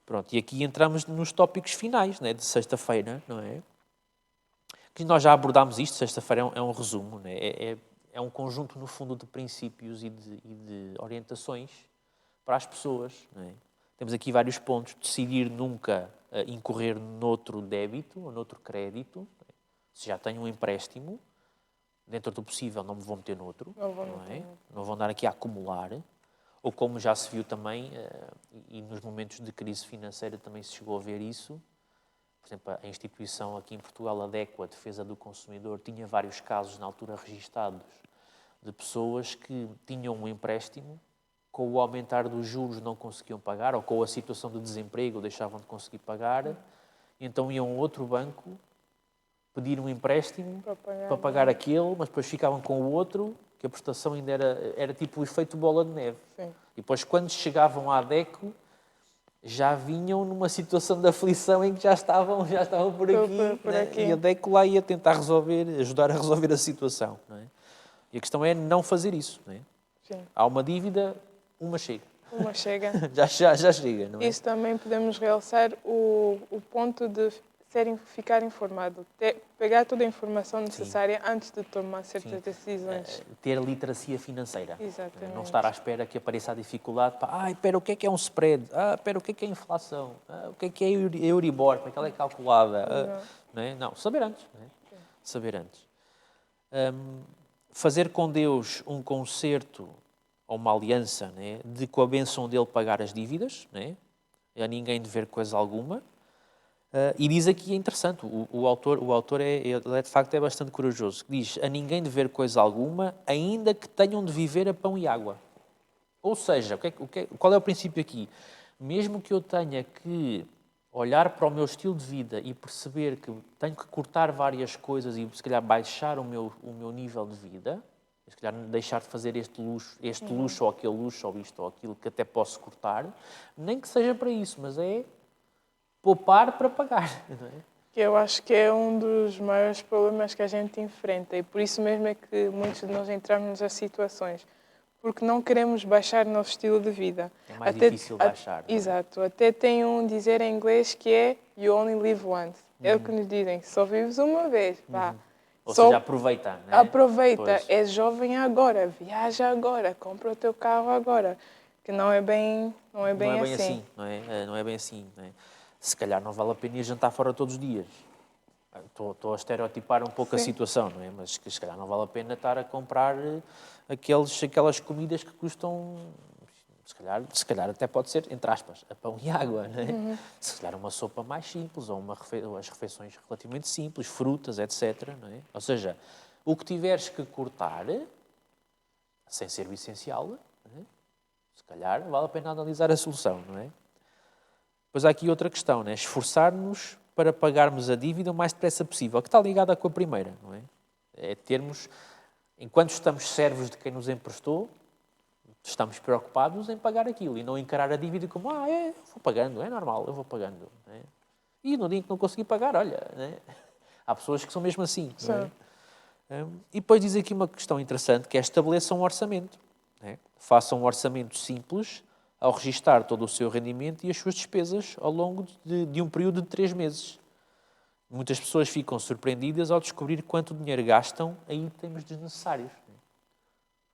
Speaker 2: Pronto, e aqui entramos nos tópicos finais, né, de sexta-feira, não é? Que nós já abordámos isto, sexta-feira é um resumo, né? É um conjunto, no fundo, de princípios e de orientações para as pessoas, não é? Temos aqui vários pontos. Decidir nunca incorrer noutro débito ou noutro crédito. Se já tenho um empréstimo, dentro do possível não me vou meter noutro, não é? Não vou andar aqui a acumular. Ou como já se viu também, e nos momentos de crise financeira também se chegou a ver isso, por exemplo, a instituição aqui em Portugal, a DECO, a Defesa do Consumidor, tinha vários casos na altura registados de pessoas que tinham um empréstimo, com o aumentar dos juros não conseguiam pagar, ou com a situação de desemprego deixavam de conseguir pagar, e então iam a outro banco pedir um empréstimo para pagar aquele, mas depois ficavam com o outro, que a prestação ainda era tipo o efeito bola de neve.
Speaker 1: Sim.
Speaker 2: E depois, quando chegavam à DECO, já vinham numa situação de aflição em que já estavam por aqui,
Speaker 1: por
Speaker 2: né?
Speaker 1: aqui.
Speaker 2: E a DECO lá ia tentar ajudar a resolver a situação. Não é? E a questão é não fazer isso. Não é?
Speaker 1: Sim.
Speaker 2: Há uma dívida, uma chega.
Speaker 1: Uma chega.
Speaker 2: já chega, não é?
Speaker 1: Isso também podemos realçar o ponto de ficar informado, pegar toda a informação necessária antes de tomar certas decisões.
Speaker 2: Ter literacia financeira.
Speaker 1: Exatamente.
Speaker 2: Não estar à espera que apareça a dificuldade. Espera, o que é um spread? Espera, o que é inflação? O que é a Euribor? Como é que ela é calculada? Não, saber antes. Não é? Saber antes. Fazer com Deus um concerto ou uma aliança, né, de com a bênção dele pagar as dívidas, né, a ninguém dever coisa alguma. E diz aqui, é interessante, o autor ele de facto é bastante corajoso, diz, a ninguém dever coisa alguma, ainda que tenham de viver a pão e água. Ou seja, qual é o princípio aqui? Mesmo que eu tenha que olhar para o meu estilo de vida e perceber que tenho que cortar várias coisas e se calhar baixar o meu nível de vida, se calhar deixar de fazer este luxo ou aquele luxo ou isto ou aquilo que até posso cortar, nem que seja para isso, mas é poupar para pagar, não é?
Speaker 1: Que eu acho que é um dos maiores problemas que a gente enfrenta e por isso mesmo é que muitos de nós entramos nessas situações, porque não queremos baixar o nosso estilo de vida.
Speaker 2: É mais difícil baixar. Não é?
Speaker 1: Exato. Até tem um dizer em inglês que é You only live once. É o que nos dizem, só vives uma vez. Vá.
Speaker 2: Ou seja, aproveita, não é?
Speaker 1: Aproveita,
Speaker 2: Pois.
Speaker 1: és jovem agora, viaja agora, compra o teu carro agora. Que não é bem assim.
Speaker 2: Não é bem assim. Não é? Se calhar não vale a pena ir jantar fora todos os dias. Estou a estereotipar um pouco a situação, não é? Mas se calhar não vale a pena estar a comprar aquelas comidas que custam, se calhar até pode ser, entre aspas, a pão e água, não é? Se calhar uma sopa mais simples, ou as refeições relativamente simples, frutas, etc. Não é? Ou seja, o que tiveres que cortar, sem ser o essencial, não é? Se calhar vale a pena analisar a solução, não é? Depois há aqui outra questão, né? Esforçar-nos para pagarmos a dívida o mais depressa possível, que está ligada com a primeira, não é? É termos, enquanto estamos servos de quem nos emprestou, estamos preocupados em pagar aquilo e não encarar a dívida como, vou pagando, é normal, eu vou pagando. Não é? E no dia em que não consegui pagar, olha, não é? Há pessoas que são mesmo assim. Não é? E depois diz aqui uma questão interessante, que é estabeleça um orçamento. Não é? Faça um orçamento simples ao registar todo o seu rendimento e as suas despesas ao longo de um período de 3 meses. Muitas pessoas ficam surpreendidas ao descobrir quanto dinheiro gastam em itens desnecessários.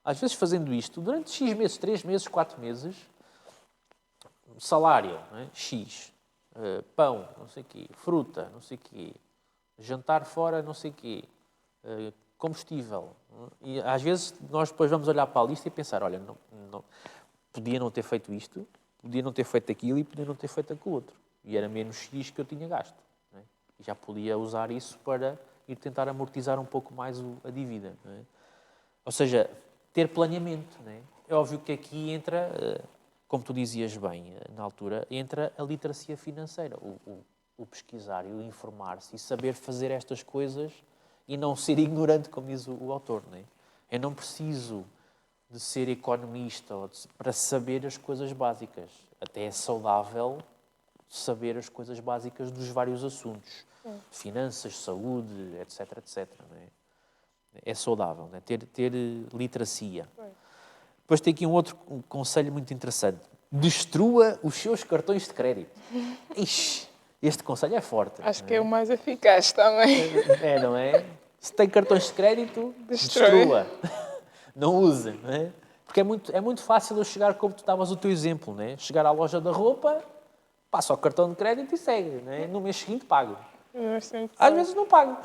Speaker 2: Às vezes, fazendo isto, durante X meses, 3 meses, 4 meses, salário, não é? X, pão, não sei o quê, fruta, não sei o quê, jantar fora, não sei o quê, combustível. E às vezes nós depois vamos olhar para a lista e pensar, olha, não, podia não ter feito isto, podia não ter feito aquilo e podia não ter feito aquilo outro. E era menos X que eu tinha gasto. Não é? E já podia usar isso para ir tentar amortizar um pouco mais a dívida. Não é? Ou seja, ter planeamento. Não é? É óbvio que aqui entra, como tu dizias bem na altura, entra a literacia financeira, o pesquisar e o informar-se e saber fazer estas coisas e não ser ignorante, como diz o autor. Não é? Eu não preciso de ser economista para saber as coisas básicas. Até é saudável saber as coisas básicas dos vários assuntos. Finanças, saúde, etc, etc. Não é? É saudável, não é? Ter literacia. Depois tem aqui um outro conselho muito interessante. Destrua os seus cartões de crédito. Ixi, este conselho é forte.
Speaker 1: Acho que é o mais eficaz também.
Speaker 2: Não é? Se tem cartões de crédito, destrua. Não use, não é? Porque é muito fácil eu chegar, como tu estavas o teu exemplo, não é? Chegar à loja da roupa, passa o cartão de crédito e segue, não é? No mês seguinte pago. Às vezes não pago.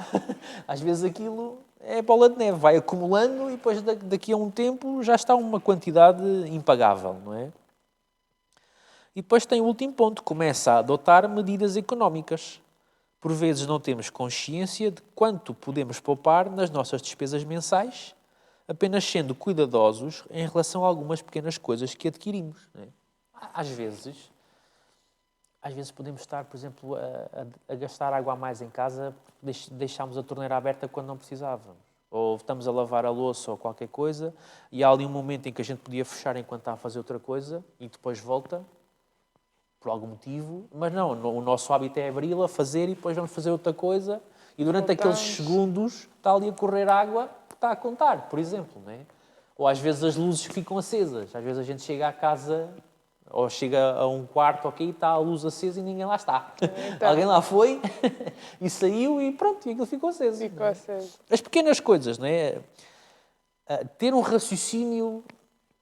Speaker 2: Às vezes aquilo é bola de neve, vai acumulando e depois daqui a um tempo já está uma quantidade impagável, não é? E depois tem o último ponto, começa a adotar medidas económicas. Por vezes não temos consciência de quanto podemos poupar nas nossas despesas mensais, apenas sendo cuidadosos em relação a algumas pequenas coisas que adquirimos. Não é? Às vezes podemos estar, por exemplo, a gastar água a mais em casa, deixámos a torneira aberta quando não precisávamos. Ou estamos a lavar a louça ou qualquer coisa, e há ali um momento em que a gente podia fechar enquanto está a fazer outra coisa, e depois volta, por algum motivo, mas não, o nosso hábito é abri-la, fazer, e depois vamos fazer outra coisa, e durante aqueles segundos está ali a correr água que está a contar, por exemplo. Não é? Ou às vezes as luzes ficam acesas, às vezes a gente chega à casa... Ou chega a um quarto, ok, está a luz acesa e ninguém lá está. Então. Alguém lá foi e saiu e pronto, e aquilo ficou aceso.
Speaker 1: Ficou aceso.
Speaker 2: As pequenas coisas, não é? Ter um raciocínio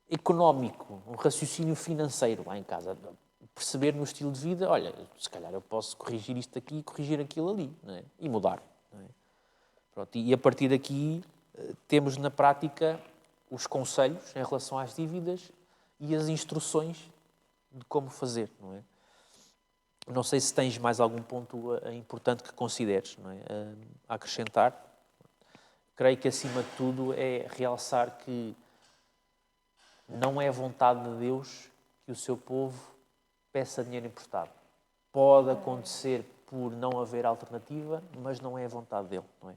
Speaker 2: económico, um raciocínio financeiro lá em casa. Perceber no estilo de vida, olha, se calhar eu posso corrigir isto aqui e corrigir aquilo ali, não é? E mudar. Não é? Pronto, e a partir daqui temos na prática os conselhos em relação às dívidas e as instruções de como fazer, não é? Não sei se tens mais algum ponto importante que consideres, não é? A acrescentar. Creio que, acima de tudo, é realçar que não é vontade de Deus que o seu povo peça dinheiro emprestado. Pode acontecer por não haver alternativa, mas não é a vontade dele, não é?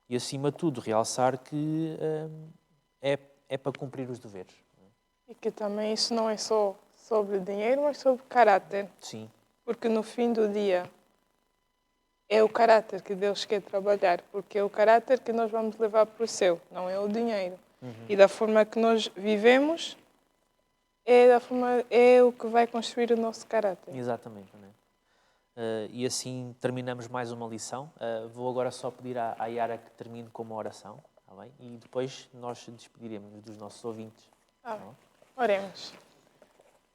Speaker 2: E, acima de tudo, realçar que é para cumprir os deveres. Não é?
Speaker 1: E que também isso não é só sobre dinheiro, mas sobre caráter.
Speaker 2: Sim.
Speaker 1: Porque no fim do dia é o caráter que Deus quer trabalhar, porque é o caráter que nós vamos levar para o céu, não é o dinheiro. E da forma que nós vivemos é o que vai construir o nosso caráter.
Speaker 2: Exatamente. Não é? E assim terminamos mais uma lição. Vou agora só pedir à Yara que termine com uma oração, tá bem? E depois nós despediremos dos nossos ouvintes.
Speaker 1: Tá bem. Oremos.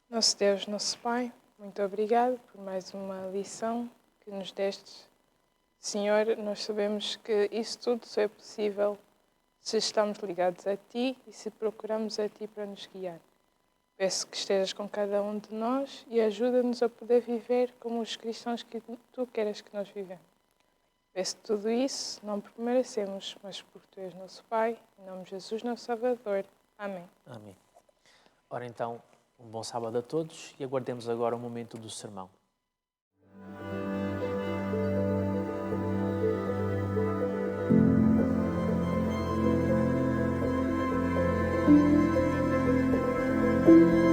Speaker 1: Nosso Deus, nosso Pai, muito obrigado por mais uma lição que nos deste. Senhor, nós sabemos que isso tudo só é possível se estamos ligados a Ti e se procuramos a Ti para nos guiar. Peço que estejas com cada um de nós e ajuda-nos a poder viver como os cristãos que Tu queres que nós vivamos. Peço tudo isso, não porque merecemos, mas porque Tu és nosso Pai, em nome de Jesus, nosso Salvador. Amém.
Speaker 2: Amém. Ora então, um bom sábado a todos e aguardemos agora o momento do sermão.
Speaker 1: Obrigada.